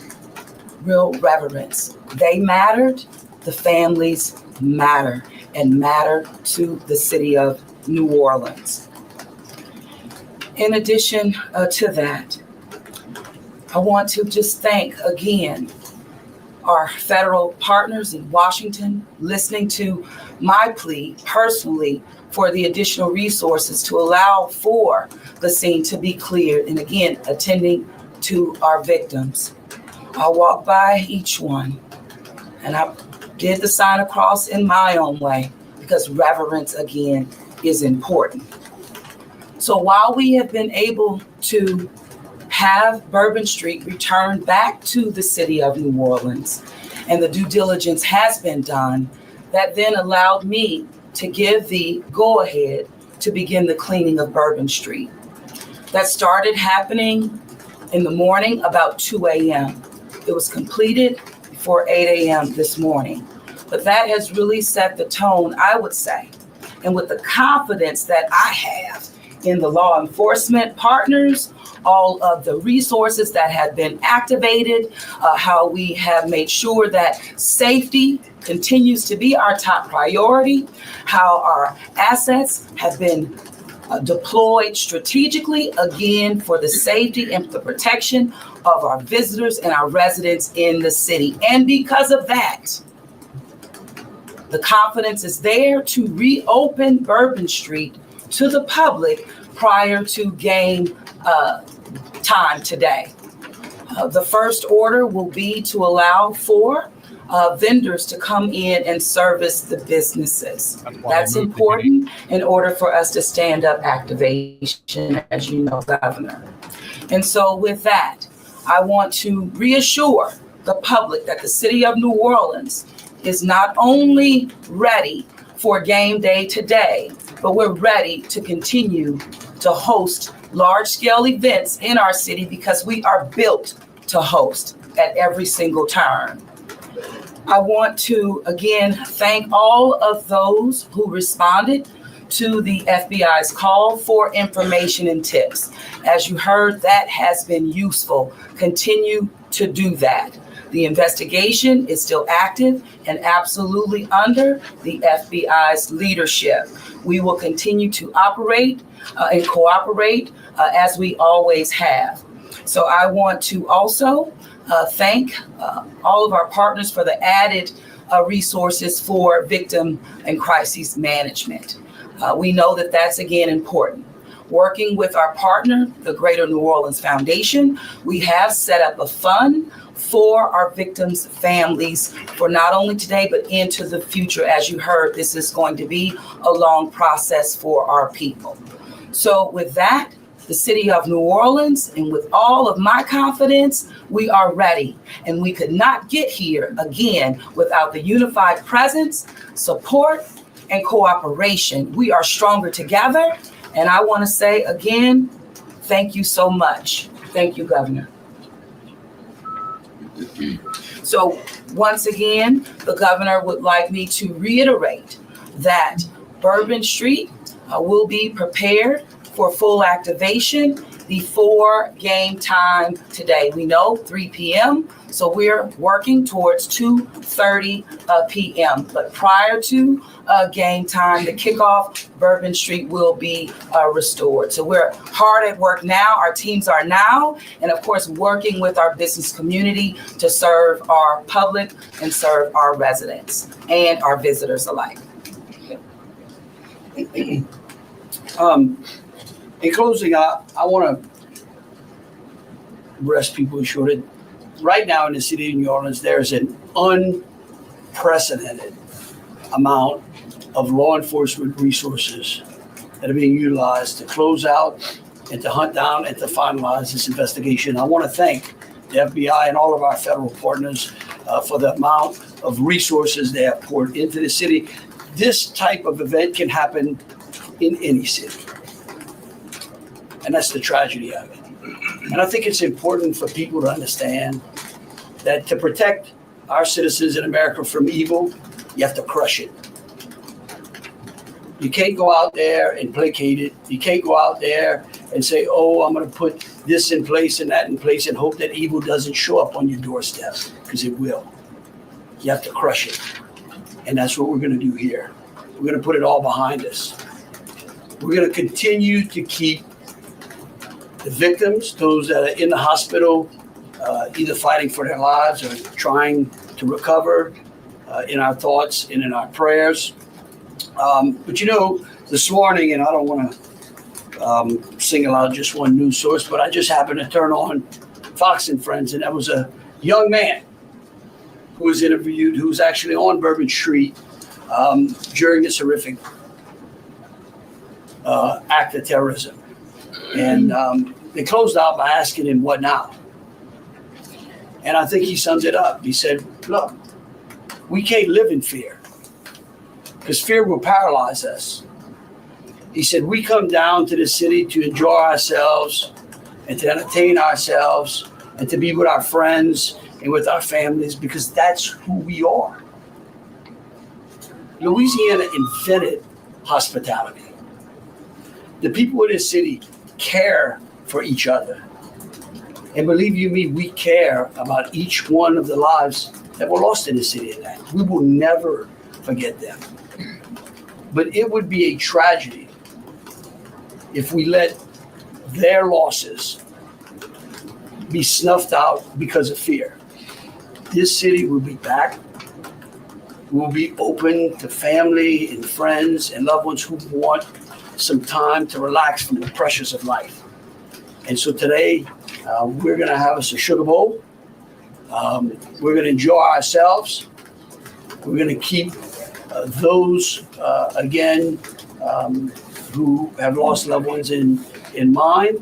Real reverence. They mattered, the families matter, and matter to the city of New Orleans. In addition to that, I want to just thank again our federal partners in Washington, listening to my plea personally for the additional resources to allow for the scene to be cleared, and again, attending to our victims. I walked by each one and I did the sign of cross in my own way because reverence, again, is important. So while we have been able to have Bourbon Street returned back to the city of New Orleans, and the due diligence has been done, that then allowed me to give the go-ahead to begin the cleaning of Bourbon Street. That started happening in the morning about 2 a.m. It was completed before 8 a.m. this morning. But that has really set the tone, I would say, and with the confidence that I have in the law enforcement partners, all of the resources that have been activated, how we have made sure that safety continues to be our top priority, how our assets have been deployed strategically, again, for the safety and the protection of our visitors and our residents in the city. And because of that, the confidence is there to reopen Bourbon Street to the public prior to game time today. The first order will be to allow for vendors to come in and service the businesses. That's important in order for us to stand up activation, as you know, Governor. And so with that, I want to reassure the public that the city of New Orleans is not only ready for game day today, but we're ready to continue to host large-scale events in our city because we are built to host at every single turn. I want to, again, thank all of those who responded to the FBI's call for information and tips. As you heard, that has been useful. Continue to do that. The investigation is still active and absolutely under the FBI's leadership. We will continue to operate and cooperate as we always have. So I want to also thank all of our partners for the added resources for victim and crisis management. We know that that's, again, important. working with our partner, the Greater New Orleans Foundation, we have set up a fund for our victims' families for not only today, but into the future. As you heard, this is going to be a long process for our people. So with that, the city of New Orleans, and with all of my confidence, we are ready. And we could not get here again without the unified presence, support, and cooperation. We are stronger together. And I want to say again, thank you so much. Thank you, Governor. So once again, the governor would like me to reiterate that Bourbon Street will be prepared for full activation before game time today. We know 3 p.m., so we're working towards 2:30 p.m. But prior to game time, the kickoff, Bourbon Street will be restored. So we're hard at work now. Our teams are now, and of course, working with our business community to serve our public and serve our residents and our visitors alike. In closing, I want to rest people assured that right now in the city of New Orleans, there's an unprecedented amount of law enforcement resources that are being utilized to close out and to hunt down and to finalize this investigation. I want to thank the FBI and all of our federal partners for the amount of resources they have poured into the city. This type of event can happen in any city. And that's the tragedy of it. And I think it's important for people to understand that to protect our citizens in America from evil, you have to crush it. You can't go out there and placate it. You can't go out there and say, oh, I'm going to put this in place and that in place and hope that evil doesn't show up on your doorstep, because it will. You have to crush it. And that's what we're going to do here. We're going to put it all behind us. We're going to continue to keep the victims, those that are in the hospital, either fighting for their lives or trying to recover, in our thoughts and in our prayers. But you know, this morning, and I don't want to single out just one news source, but I just happened to turn on Fox and Friends, and that was a young man who was interviewed, who was actually on Bourbon Street during this horrific act of terrorism. And they closed out by asking him, what now? And I think he sums it up. He said, look, we can't live in fear, because fear will paralyze us. He said, we come down to the city to enjoy ourselves and to entertain ourselves and to be with our friends and with our families, because that's who we are. Louisiana invented hospitality. The people in this city care for each other. And believe you me, we care about each one of the lives that were lost in the city of that. We will never forget them. But it would be a tragedy if we let their losses be snuffed out because of fear. This city will be back. We'll be open to family and friends and loved ones who want some time to relax from the pressures of life. And so today, we're going to have us a sugar bowl. We're going to enjoy ourselves. We're going to keep those, again, who have lost loved ones in mind.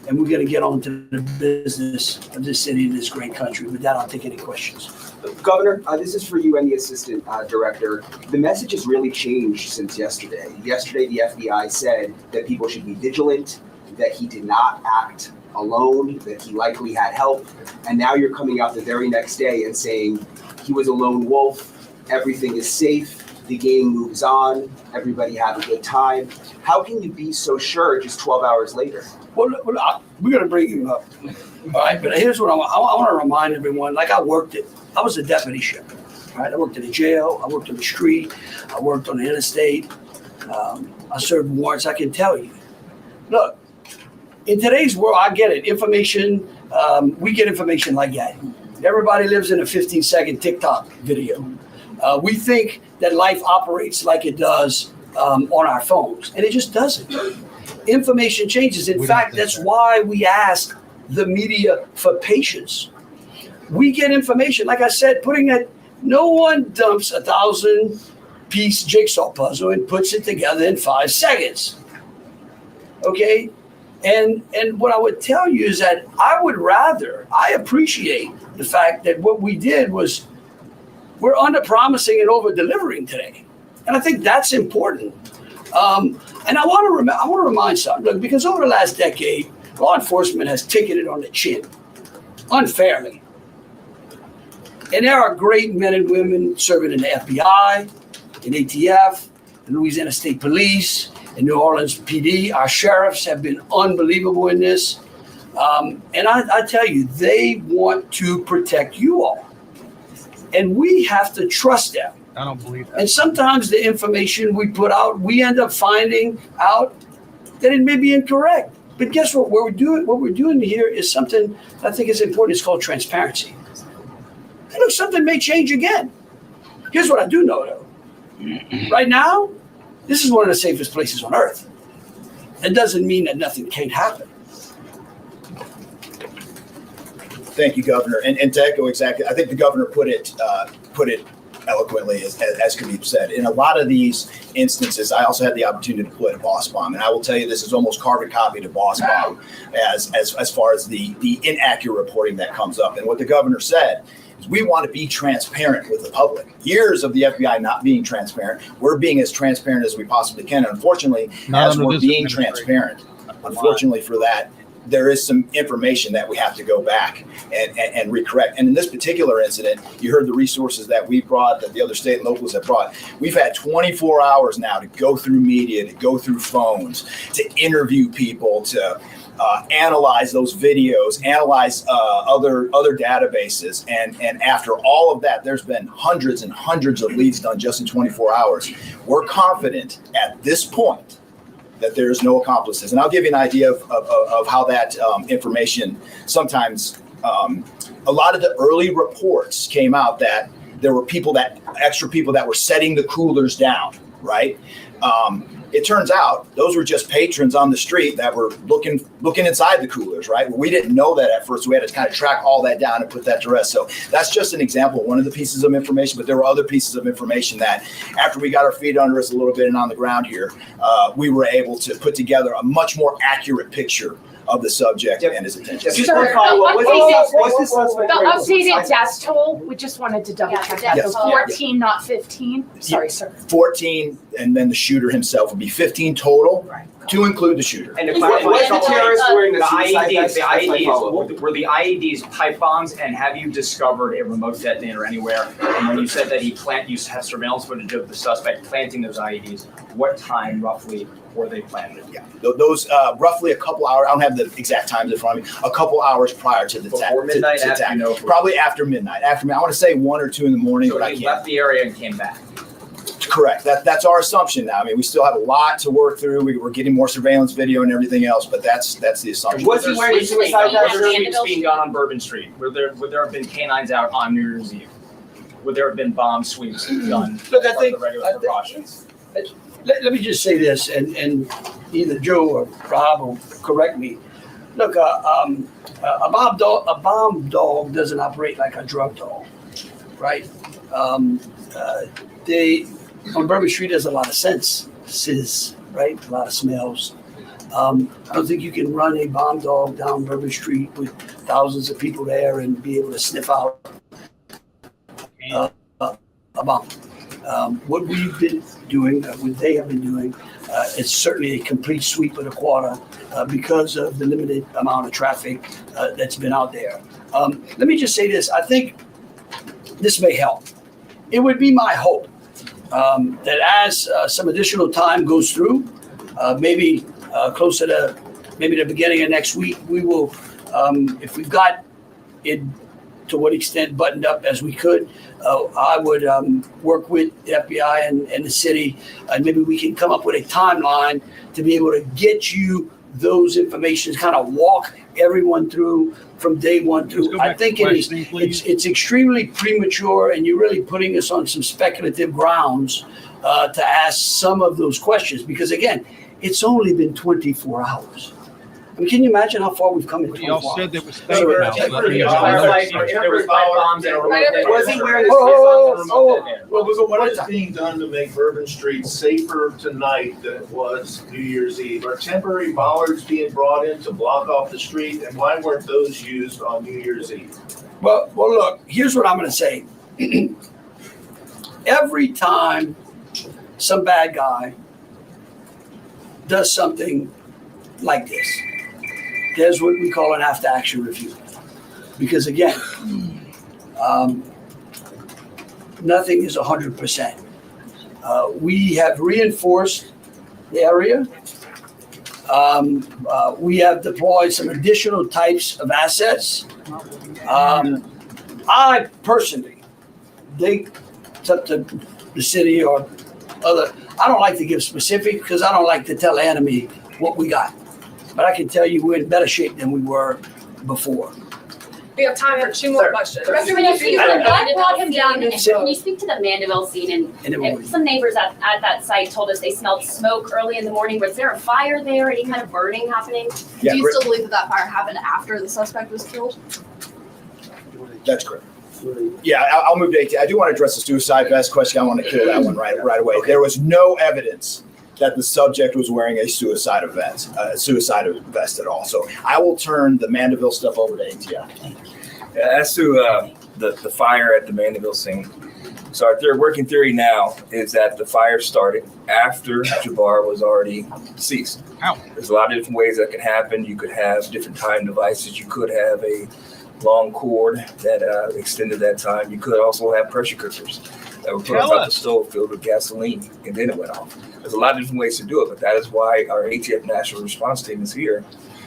And we're going to get on to the business of this city and this great country. With that, I'll take any questions. Governor, this is for you and the assistant director. The message has really changed since yesterday. Yesterday, the FBI said that people should be vigilant, that he did not act alone, that he likely had help. And now you're coming out the very next day and saying he was a lone wolf, everything is safe, the game moves on, everybody had a good time. How can you be so sure just 12 hours later? Well, we're going to bring him up. All right, but here's what I want to remind everyone. Like I was a deputy sheriff. Right, I worked in a jail. I worked on the street. I worked on the interstate. I served warrants. I can tell you. Look, in today's world, I get it. Information, we get information like that. Everybody lives in a 15-second TikTok video. We think that life operates like it does on our phones, and it just doesn't. information changes. In fact, that's why we ask the media for patience. We get information, like I said, no one dumps 1,000-piece jigsaw puzzle and puts it together in 5 seconds. Okay? And what I would tell you is that I appreciate the fact that what we did was we're under-promising and over-delivering today. And I think that's important. And I want to remind something, look, because over the last decade, law enforcement has taken it on the chin, unfairly. And there are great men and women serving in the FBI, in ATF, in Louisiana State Police, in New Orleans PD. Our sheriffs have been unbelievable in this. And I tell you, they want to protect you all. And we have to trust them. I don't believe that. And sometimes the information we put out, we end up finding out that it may be incorrect. But guess what? What we're doing here is something I think is important. It's called transparency. And look, something may change again. Here's what I do know, though. Right now, this is one of the safest places on earth. It doesn't mean that nothing can't happen. Thank you, Governor. And to echo exactly, I think the governor put it eloquently, as Khabib said. In a lot of these instances, I also had the opportunity to play a boss bomb, and I will tell you, this is almost carbon copy to boss bomb as far as the inaccurate reporting that comes up. And what the governor said is, we want to be transparent with the public. Years of the FBI not being transparent, we're being as transparent as we possibly can. And unfortunately, as we're being transparent, unfortunately for that, there is some information that we have to go back and recorrect. And in this particular incident, you heard the resources that we brought, that the other state and locals have brought. We've had 24 hours now to go through media, to go through phones, to interview people, to analyze those videos, analyze other databases. And after all of that, there's been hundreds and hundreds of leads done just in 24 hours. We're confident at this point that there's no accomplices. And I'll give you an idea of how that information sometimes, a lot of the early reports came out that there were extra people that were setting the coolers down, right? It turns out those were just patrons on the street that were looking inside the coolers, right? We didn't know that at first. So we had to kind of track all that down and put that to rest. So that's just an example, one of the pieces of information, but there were other pieces of information that after we got our feet under us a little bit and on the ground here, we were able to put together a much more accurate picture of the subject and his intentions. Just one follow-up. The updated death toll, we just wanted to double check that. Yes. So 14, not 15. Sorry, sir. 14, and then the shooter himself would be 15 total, to include the shooter. And was the terrorist wearing the IEDs, were the IEDs pipe bombs, and have you discovered a remote detonator anywhere? And when you said that you have surveillance footage of the suspect planting those IEDs, what time roughly were they planted? Yeah, those roughly a couple hours. I don't have the exact times in front of me. A couple hours prior to the attack. Before midnight, Probably after midnight. I want to say 1 or 2 in the morning. So he left the area and came back. Correct. That's our assumption now. I mean, we still have a lot to work through. We're getting more surveillance video and everything else, but that's the assumption. What's he wearing? Suicide sweeps being done on Bourbon Street. Would there have been canines out on New Year's Eve? Would there have been bomb sweeps done? Look, I think the regular precautions. Let me just say this, and either Joe or Rob will correct me. Look, a bomb dog doesn't operate like a drug dog, right? On Bourbon Street, there's a lot of senses, right? A lot of smells. I don't think you can run a bomb dog down Bourbon Street with thousands of people there and be able to sniff out a bomb. What we've been doing, what they have been doing, is certainly a complete sweep of the quarter because of the limited amount of traffic that's been out there. Let me just say this. I think this may help. It would be my hope that as some additional time goes through, maybe closer to maybe the beginning of next week, we will, if we've got it to what extent buttoned up as we could, I would work with the FBI and the city, and maybe we can come up with a timeline to be able to get you those information, kind of walk everyone through from day one through. I think it's extremely premature, and you're really putting us on some speculative grounds to ask some of those questions. Because again, It's only been 24 hours. I mean, can you imagine how far we've come in 24 Y'all hours? said there was statement. Was he wearing What is being done to make Bourbon Street safer tonight than it was New Year's Eve? Are temporary bollards being brought in to block off the street, and why weren't those used on New Year's Eve? Well, look, here's what I'm going to say. Every time some bad guy does something like this, there's what we call an after-action review. Because again, nothing is 100%. We have reinforced the area. We have deployed some additional types of assets. I personally think it's up to the city or other. I don't like to give specifics because I don't like to tell the enemy what we got. But I can tell you we're in better shape than we were before. We have time for 2 more questions. Director, when you speak to the Can you speak to the Mandeville scene? And some neighbors at that site told us they smelled smoke early in the morning. Was there a fire there? Any kind of burning happening? Yeah, Do you still believe that fire happened after the suspect was killed? That's correct. Yeah, I'll move to 18. I do want to address the suicide vest question. I want to kill that one right away. Okay. There was no evidence that the subject was wearing a suicide vest at all. So I will turn the Mandeville stuff over to ATI. As to the fire at the Mandeville scene, so our working theory now is that the fire started after Jabbar was already deceased. Ow. There's a lot of different ways that can happen. You could have different time devices. You could have a long cord that extended that time. You could also have pressure cookers that were put on top of the stove filled with gasoline, and then it went off. There's a lot of different ways to do it, but that is why our ATF National Response Team is here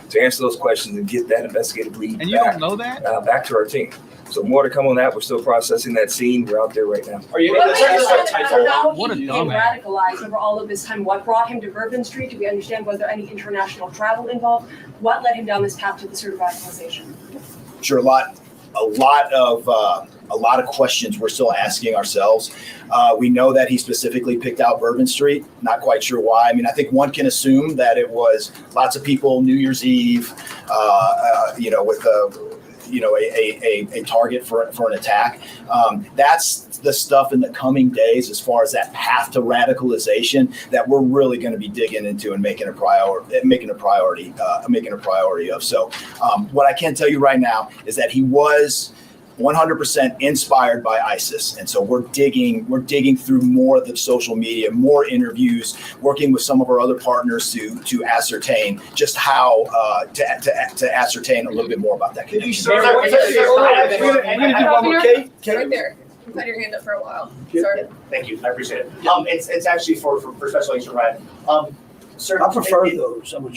to answer those questions and get that investigative lead And you don't know that? Back to our team. So more to come on that. We're still processing that scene. We're out there right now. Are you able to What a became dumbass. radicalized over all of this time? What brought him to Bourbon Street? Do we understand was there any international travel involved? What led him down this path to the sort of radicalization? Sure, a lot of questions we're still asking ourselves. We know that he specifically picked out Bourbon Street. Not quite sure why. I mean, I think one can assume that it was lots of people New Year's Eve, with a target for an attack. That's the stuff in the coming days as far as that path to radicalization that we're really going to be digging into and making a priority of. So what I can tell you right now is that he was 100% inspired by ISIS. And so we're digging through more of the social media, more interviews, working with some of our other partners to ascertain just how to ascertain a little bit more about that connection. Right there. You've had your hand up for a while. Sorry. Thank you. I appreciate it. It's actually for Special Agent Ryan. Sir, I prefer those. I'm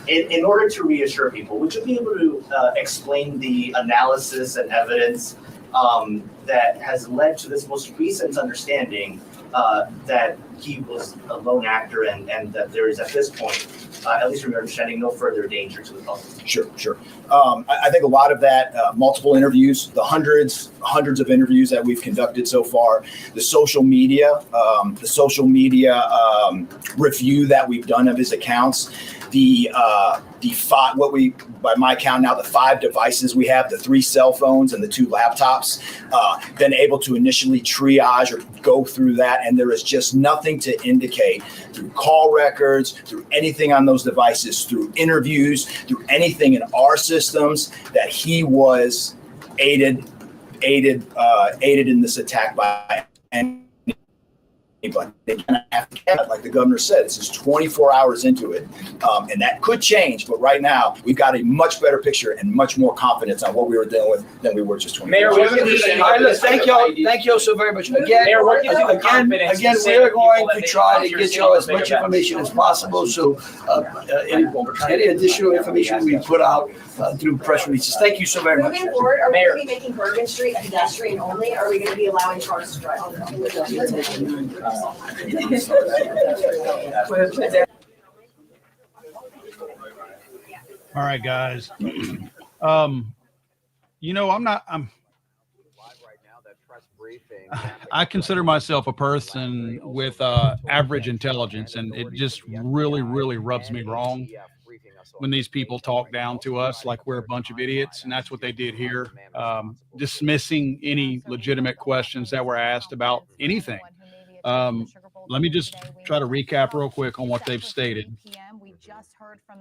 in order to reassure people, would you be able to explain the analysis and evidence that has led to this most recent understanding that he was a lone actor and that there is at this point, at least from your understanding, no further danger to the public? Sure. I think a lot of that, multiple interviews, the hundreds of interviews that we've conducted so far, the social media review that we've done of his accounts, by my count now, the 5 devices we have, the 3 cell phones and the 2 laptops, been able to initially triage or go through that. And there is just nothing to indicate through call records, through anything on those devices, through interviews, through anything in our systems that he was aided in this attack by anybody. They kind of have to get it, like the governor said. This is 24 hours into it, and that could change. But right now, we've got a much better picture and much more confidence on what we were dealing with than we were just 24 hours ago. Thank y'all so very much. Again, we are going to try to get y'all as much information as possible. So any additional information we put out through press releases. Thank you so very much. Moving forward, are we going to be making Bourbon Street pedestrian only? Or are we going to be allowing cars to drive on it? All right, guys. I'm I consider myself a person with average intelligence, and it just really, really rubs me wrong when these people talk down to us like we're a bunch of idiots. And that's what they did here, dismissing any legitimate questions that were asked about anything. Let me just try to recap real quick on what they've stated.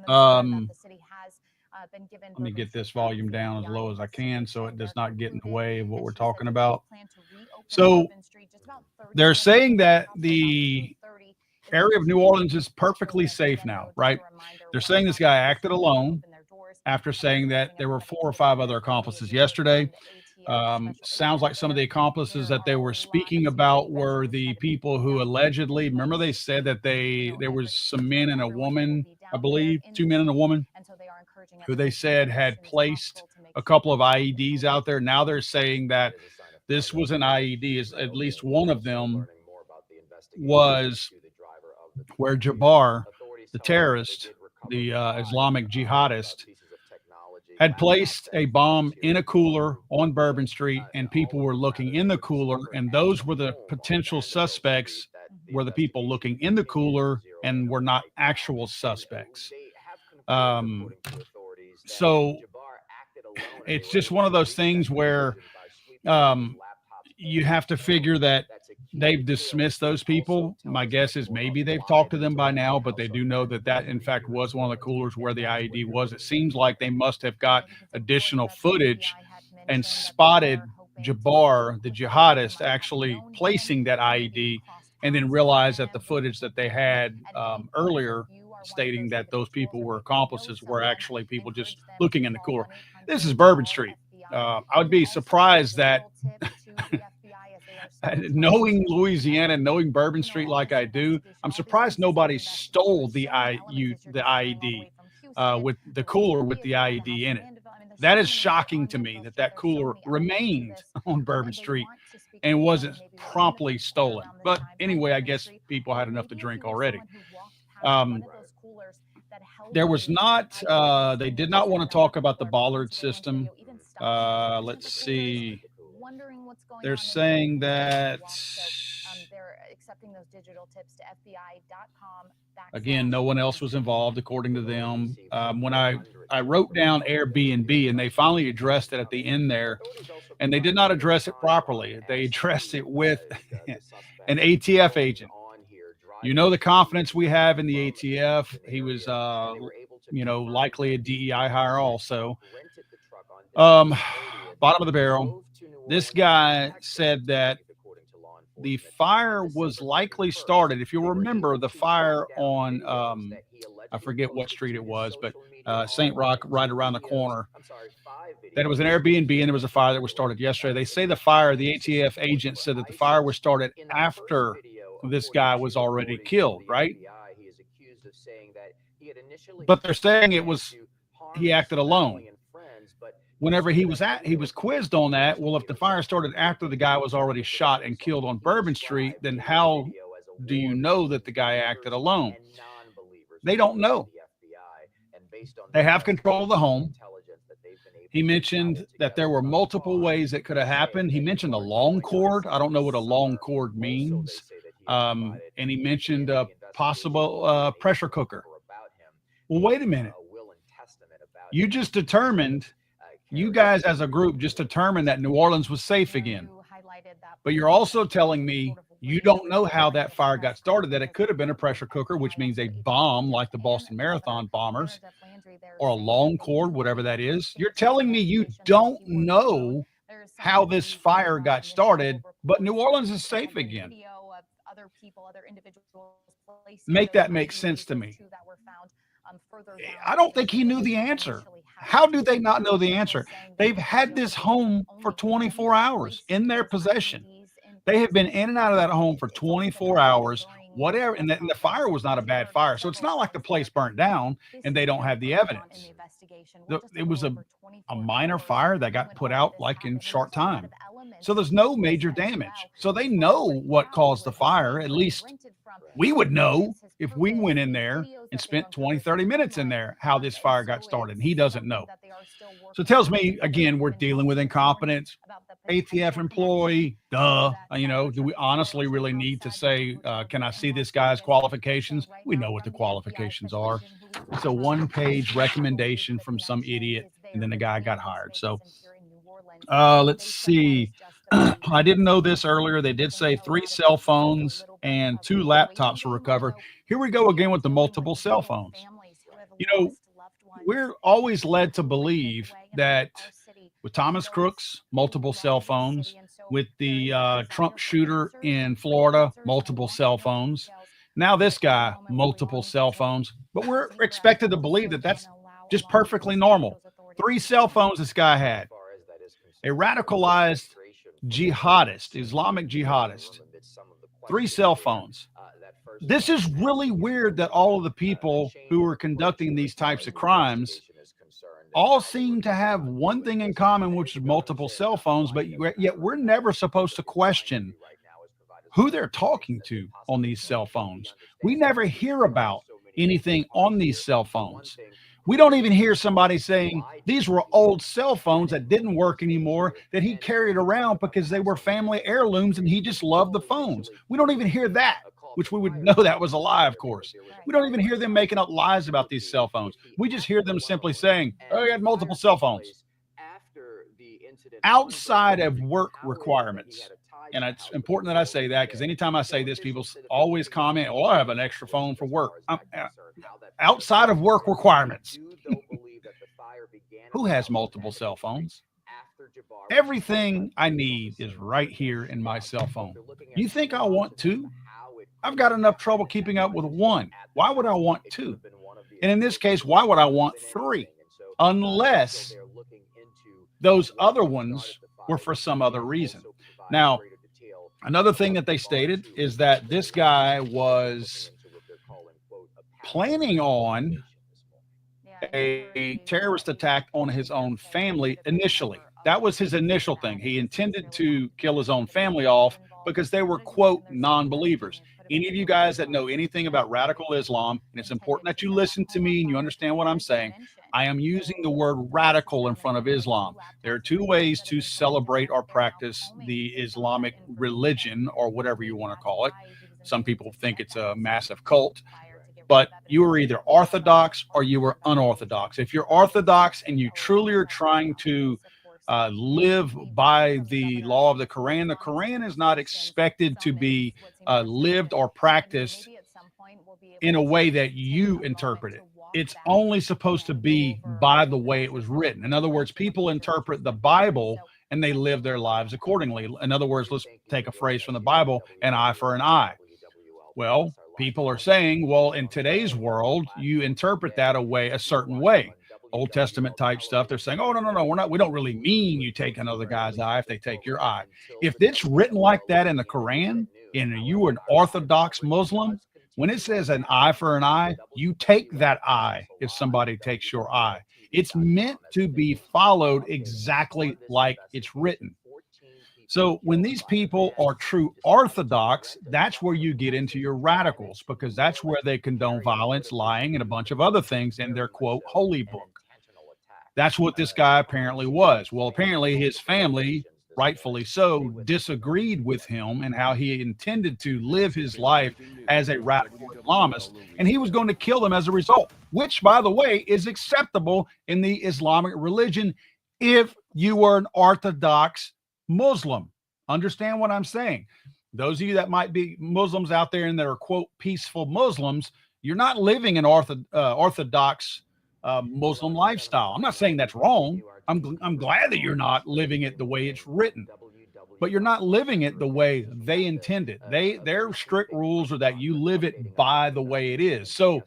Let me get this volume down as low as I can so it does not get in the way of what we're talking about. So they're saying that the area of New Orleans is perfectly safe now, right? They're saying this guy acted alone after saying that there were 4 or 5 other accomplices yesterday. Sounds like some of the accomplices that they were speaking about were the people who allegedly, remember they said that there was some men and a woman, I believe, 2 men and a woman, who they said had placed a couple of IEDs out there. Now they're saying that this was an IED, at least one of them was where Jabbar, the terrorist, the Islamic jihadist, had placed a bomb in a cooler on Bourbon Street, and people were looking in the cooler, and those were the potential suspects, were the people looking in the cooler and were not actual suspects. So it's just one of those things where you have to figure that they've dismissed those people. My guess is maybe they've talked to them by now, but they do know that that in fact was one of the coolers where the IED was. It seems like they must have got additional footage and spotted Jabbar, the jihadist, actually placing that IED, and then realized that the footage that they had earlier stating that those people were accomplices were actually people just looking in the cooler. This is Bourbon Street. I would be surprised that knowing Louisiana, knowing Bourbon Street like I do, I'm surprised nobody stole the IED with the cooler with the IED in it. That is shocking to me that cooler remained on Bourbon Street and wasn't promptly stolen. But anyway, I guess people had enough to drink already. There was not, they did not want to talk about the bollard system. Let's see. They're saying that, again, no one else was involved, according to them. When I wrote down Airbnb, and they finally addressed it at the end there, and they did not address it properly. They addressed it with an ATF agent. You know the confidence we have in the ATF. He was, likely a DEI hire also. Bottom of the barrel. This guy said that the fire was likely started. If you'll remember the fire on, I forget what street it was, but St. Rock, right around the corner, that it was an Airbnb and there was a fire that was started yesterday. They say the ATF agent said that the fire was started after this guy was already killed, right? But they're saying he acted alone. Whenever he was quizzed on that, well, if the fire started after the guy was already shot and killed on Bourbon Street, then how do you know that the guy acted alone? They don't know. They have control of the home. He mentioned that there were multiple ways it could have happened. He mentioned a long cord. I don't know what a long cord means. And he mentioned a possible pressure cooker. Well, wait a minute. You guys as a group just determined that New Orleans was safe again. But you're also telling me you don't know how that fire got started, that it could have been a pressure cooker, which means a bomb like the Boston Marathon bombers, or a long cord, whatever that is. You're telling me you don't know how this fire got started, but New Orleans is safe again. Make that make sense to me. I don't think he knew the answer. How do they not know the answer? They've had this home for 24 hours in their possession. They have been in and out of that home for 24 hours, whatever. And the fire was not a bad fire. So it's not like the place burnt down and they don't have the evidence. It was a minor fire that got put out like in short time. So there's no major damage. So they know what caused the fire. At least we would know if we went in there and spent 20, 30 minutes in there, how this fire got started. And he doesn't know. So it tells me, again, we're dealing with incompetence. ATF employee, duh. You know, do we honestly really need to say, can I see this guy's qualifications? We know what the qualifications are. It's a one-page recommendation from some idiot, and then the guy got hired. So let's see. I didn't know this earlier. They did say 3 cell phones and 2 laptops were recovered. Here we go again with the multiple cell phones. You know, we're always led to believe that with Thomas Crooks, multiple cell phones, with the Trump shooter in Florida, multiple cell phones. Now this guy, multiple cell phones. But we're expected to believe that that's just perfectly normal. 3 cell phones this guy had. A radicalized jihadist, Islamic jihadist, 3 cell phones. This is really weird that all of the people who are conducting these types of crimes all seem to have one thing in common, which is multiple cell phones, but yet we're never supposed to question who they're talking to on these cell phones. We never hear about anything on these cell phones. We don't even hear somebody saying these were old cell phones that didn't work anymore that he carried around because they were family heirlooms and he just loved the phones. We don't even hear that, which we would know that was a lie, of course. We don't even hear them making up lies about these cell phones. We just hear them simply saying, oh, he had multiple cell phones. Outside of work requirements, and it's important that I say that because anytime I say this, people always comment, oh, I have an extra phone for work. Outside of work requirements. Who has multiple cell phones? Everything I need is right here in my cell phone. You think I want 2? I've got enough trouble keeping up with 1. Why would I want 2? And in this case, why would I want 3? Unless those other ones were for some other reason. Now, another thing that they stated is that this guy was planning on a terrorist attack on his own family initially. That was his initial thing. He intended to kill his own family off because they were, quote, non-believers. Any of you guys that know anything about radical Islam, and it's important that you listen to me and you understand what I'm saying, I am using the word radical in front of Islam. There are 2 ways to celebrate or practice the Islamic religion, or whatever you want to call it. Some people think it's a massive cult, but you are either orthodox or you are unorthodox. If you're orthodox and you truly are trying to live by the law of the Quran is not expected to be lived or practiced in a way that you interpret it. It's only supposed to be by the way it was written. In other words, people interpret the Bible and they live their lives accordingly. In other words, let's take a phrase from the Bible, an eye for an eye. Well, people are saying, well, in today's world, you interpret that a certain way. Old Testament type stuff. They're saying, oh, no, we don't really mean you take another guy's eye if they take your eye. If it's written like that in the Quran, and you are an Orthodox Muslim, when it says an eye for an eye, you take that eye if somebody takes your eye. It's meant to be followed exactly like it's written. So when these people are true Orthodox, that's where you get into your radicals, because that's where they condone violence, lying, and a bunch of other things in their, quote, holy book. That's what this guy apparently was. Well, apparently his family, rightfully so, disagreed with him and how he intended to live his life as a radical Islamist, and he was going to kill them as a result, which, by the way, is acceptable in the Islamic religion if you are an Orthodox Muslim. Understand what I'm saying? Those of you that might be Muslims out there and that are, quote, peaceful Muslims, you're not living an Orthodox Muslim lifestyle. I'm not saying that's wrong. I'm glad that you're not living it the way it's written, but you're not living it the way they intended. Their strict rules are that you live it by the way it is. So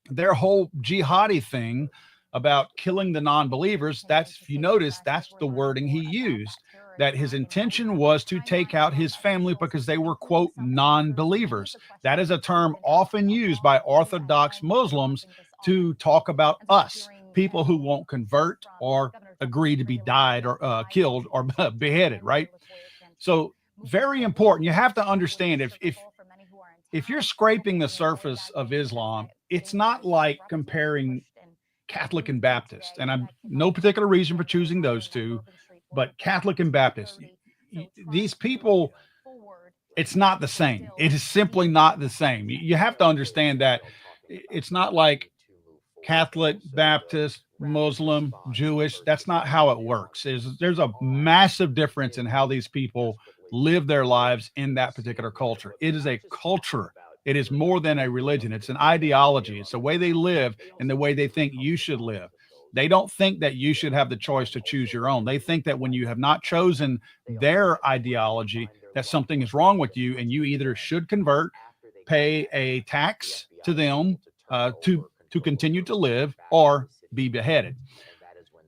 their whole jihadi thing about killing the non-believers, that's, if you notice, that's the wording he used, that his intention was to take out his family because they were, quote, non-believers. That is a term often used by Orthodox Muslims to talk about us, people who won't convert or agree to be died or killed or beheaded, right? So very important. You have to understand, if you're scraping the surface of Islam, it's not like comparing Catholic and Baptist, and I'm no particular reason for choosing those two. but Catholic and Baptist, these people, it's not the same. It is simply not the same. You have to understand that it's not like Catholic, Baptist, Muslim, Jewish. That's not how it works. There's a massive difference in how these people live their lives in that particular culture. It is a culture. It is more than a religion. It's an ideology. It's the way they live and the way they think you should live. They don't think that you should have the choice to choose your own. They think that when you have not chosen their ideology, that something is wrong with you, and you either should convert, pay a tax to them to continue to live, or be beheaded.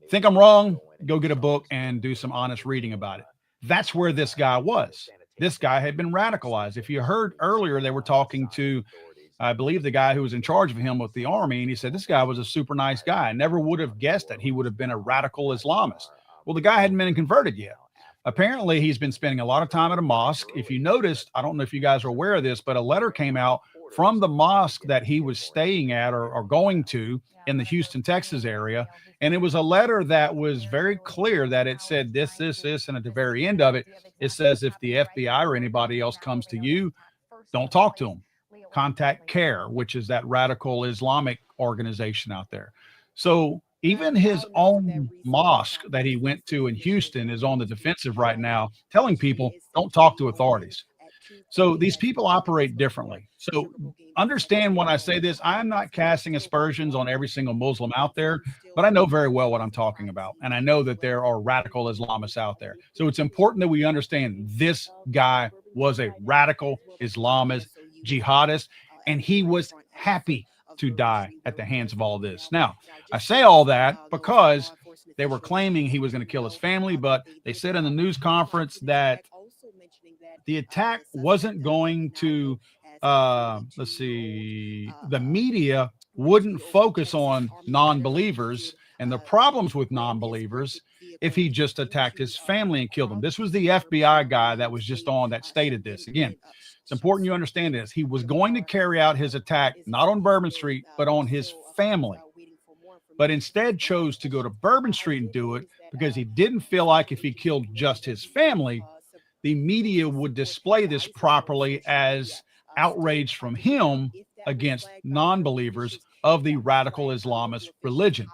Think I'm wrong? Go get a book and do some honest reading about it. That's where this guy was. This guy had been radicalized. If you heard earlier, they were talking to, I believe, the guy who was in charge of him with the army, and he said this guy was a super nice guy. I never would have guessed that he would have been a radical Islamist. Well, the guy hadn't been converted yet. Apparently, he's been spending a lot of time at a mosque. If you noticed, I don't know if you guys are aware of this, but a letter came out from the mosque that he was staying at or going to in the Houston, Texas area. And it was a letter that was very clear that it said this, and at the very end of it, it says, if the FBI or anybody else comes to you, don't talk to them. Contact CARE, which is that radical Islamic organization out there. So even his own mosque that he went to in Houston is on the defensive right now, telling people don't talk to authorities. So these people operate differently. So understand when I say this, I'm not casting aspersions on every single Muslim out there, but I know very well what I'm talking about. And I know that there are radical Islamists out there. So it's important that we understand this guy was a radical Islamist, jihadist, and he was happy to die at the hands of all this. Now, I say all that because they were claiming he was going to kill his family, but they said in the news conference that the attack wasn't going to, the media wouldn't focus on non-believers and the problems with non-believers if he just attacked his family and killed them. This was the FBI guy that was just on that stated this. Again, it's important you understand this. He was going to carry out his attack not on Bourbon Street, but on his family, but instead chose to go to Bourbon Street and do it because he didn't feel like if he killed just his family, the media would display this properly as outrage from him against non-believers of the radical Islamist religion.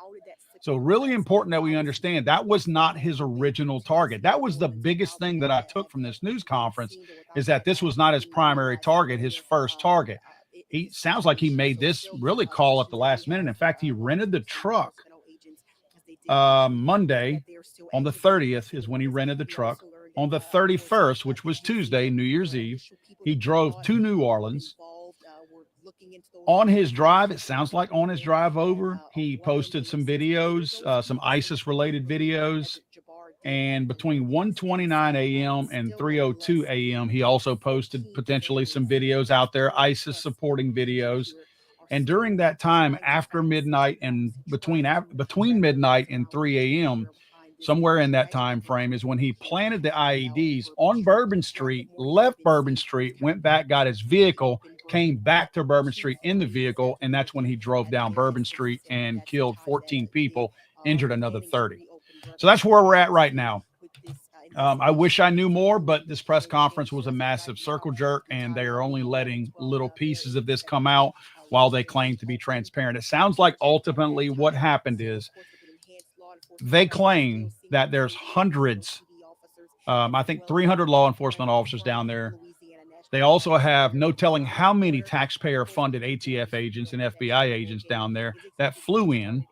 So really important that we understand that was not his original target. That was the biggest thing that I took from this news conference, is that this was not his primary target, his first target. He sounds like he made this really call at the last minute. In fact, he rented the truck Monday on the 30th is when he rented the truck. On the 31st, which was Tuesday, New Year's Eve, he drove to New Orleans. On his drive, it sounds like on his drive over, he posted some videos, some ISIS-related videos. And between 1:29 a.m. and 3:02 a.m., he also posted potentially some videos out there, ISIS-supporting videos. And during that time, after midnight and between midnight and 3 a.m., somewhere in that time frame is when he planted the IEDs on Bourbon Street, left Bourbon Street, went back, got his vehicle, came back to Bourbon Street in the vehicle, and that's when he drove down Bourbon Street and killed 14 people, injured another 30. So that's where we're at right now. I wish I knew more, but this press conference was a massive circle jerk, and they are only letting little pieces of this come out while they claim to be transparent. It sounds like ultimately what happened is they claim that there's hundreds, I think 300 law enforcement officers down there. They also have no telling how many taxpayer-funded ATF agents and FBI agents down there that flew in.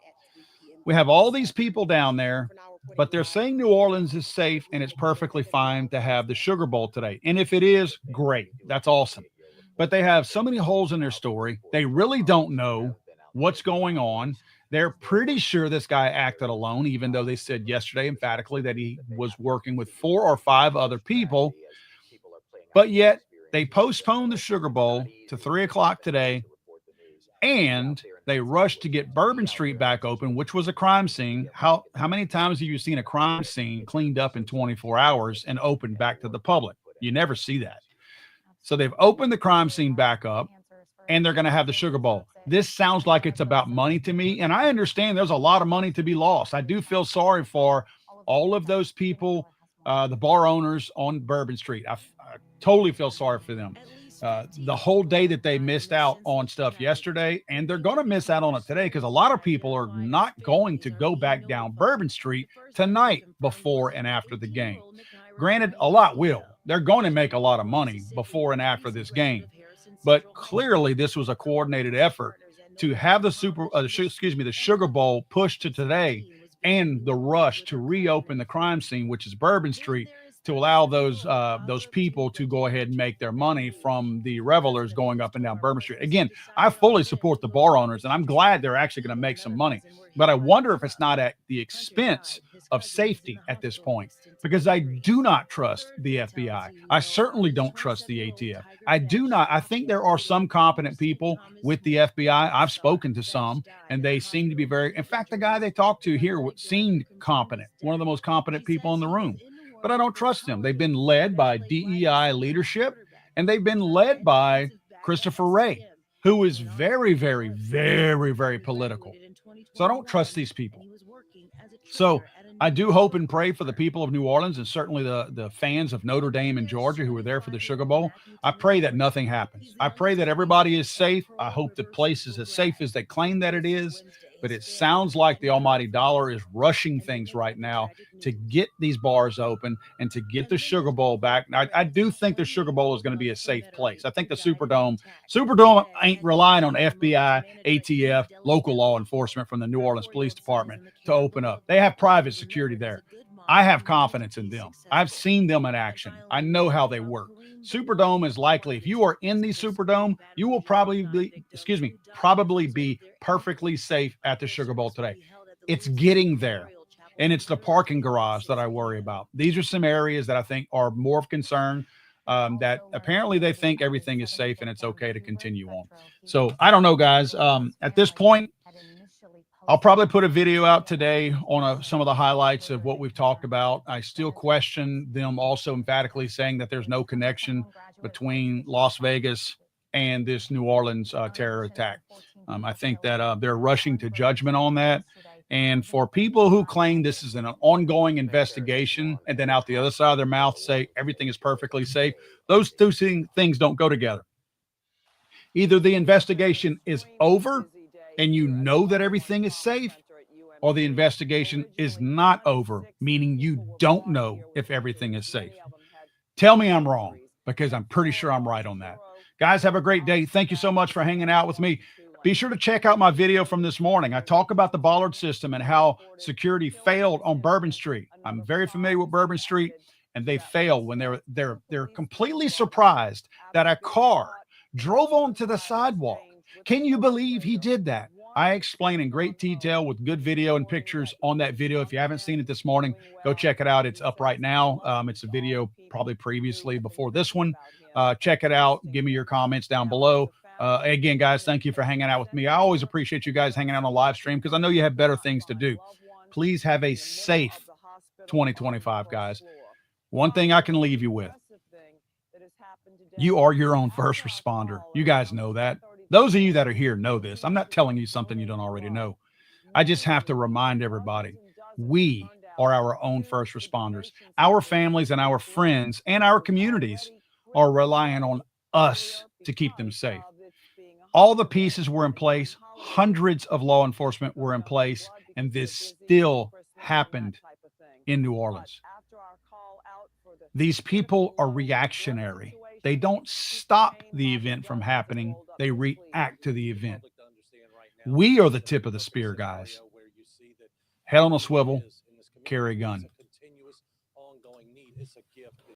We have all these people down there, but they're saying New Orleans is safe and it's perfectly fine to have the Sugar Bowl today. And if it is, great. That's awesome. But they have so many holes in their story. They really don't know what's going on. They're pretty sure this guy acted alone, even though they said yesterday emphatically that he was working with 4 or 5 other people. But yet they postponed the Sugar Bowl to 3 o'clock today, and they rushed to get Bourbon Street back open, which was a crime scene. How many times have you seen a crime scene cleaned up in 24 hours and opened back to the public? You never see that. So they've opened the crime scene back up, and they're going to have the Sugar Bowl. This sounds like it's about money to me, and I understand there's a lot of money to be lost. I do feel sorry for all of those people, the bar owners on Bourbon Street. I totally feel sorry for them. The whole day that they missed out on stuff yesterday, and they're going to miss out on it today because a lot of people are not going to go back down Bourbon Street tonight before and after the game. Granted, a lot will. They're going to make a lot of money before and after this game. But clearly, this was a coordinated effort to have the the Sugar Bowl pushed to today, and the rush to reopen the crime scene, which is Bourbon Street, to allow those people to go ahead and make their money from the revelers going up and down Bourbon Street. Again, I fully support the bar owners, and I'm glad they're actually going to make some money. But I wonder if it's not at the expense of safety at this point, because I do not trust the FBI. I certainly don't trust the ATF. I think there are some competent people with the FBI. I've spoken to some, and they seem to be in fact, the guy they talked to here seemed competent, one of the most competent people in the room. But I don't trust them. They've been led by DEI leadership, and they've been led by Christopher Wray, who is very, very, very, very political. So I don't trust these people. So I do hope and pray for the people of New Orleans, and certainly the fans of Notre Dame and Georgia who were there for the Sugar Bowl. I pray that nothing happens. I pray that everybody is safe. I hope the place is as safe as they claim that it is. But it sounds like the almighty dollar is rushing things right now to get these bars open and to get the Sugar Bowl back. I do think the Sugar Bowl is going to be a safe place. I think the Superdome ain't relying on FBI, ATF, local law enforcement from the New Orleans Police Department to open up. They have private security there. I have confidence in them. I've seen them in action. I know how they work. Superdome is likely, if you are in the Superdome, you will probably be perfectly safe at the Sugar Bowl today. It's getting there. And it's the parking garage that I worry about. These are some areas that I think are more of concern, that apparently they think everything is safe and it's okay to continue on. So I don't know, guys. At this point, I'll probably put a video out today on some of the highlights of what we've talked about. I still question them also emphatically saying that there's no connection between Las Vegas and this New Orleans terror attack. I think that they're rushing to judgment on that. And for people who claim this is an ongoing investigation and then out the other side of their mouth say everything is perfectly safe, those two things don't go together. Either the investigation is over and you know that everything is safe, or the investigation is not over, meaning you don't know if everything is safe. Tell me I'm wrong, because I'm pretty sure I'm right on that. Guys, have a great day. Thank you so much for hanging out with me. Be sure to check out my video from this morning. I talk about the bollard system and how security failed on Bourbon Street. I'm very familiar with Bourbon Street, and they failed when they're completely surprised that a car drove onto the sidewalk. Can you believe he did that? I explain in great detail with good video and pictures on that video. If you haven't seen it this morning, go check it out. It's up right now. It's a video probably previously before this one. Check it out. Give me your comments down below. Again, guys, thank you for hanging out with me. I always appreciate you guys hanging out on live stream because I know you have better things to do. Please have a safe 2025, guys. One thing I can leave you with: you are your own first responder. You guys know that. Those of you that are here know this. I'm not telling you something you don't already know. I just have to remind everybody, we are our own first responders. Our families and our friends and our communities are relying on us to keep them safe. All the pieces were in place. Hundreds of law enforcement were in place, and this still happened in New Orleans. These people are reactionary. They don't stop the event from happening. They react to the event. We are the tip of the spear, guys. Head on a swivel, carry a gun.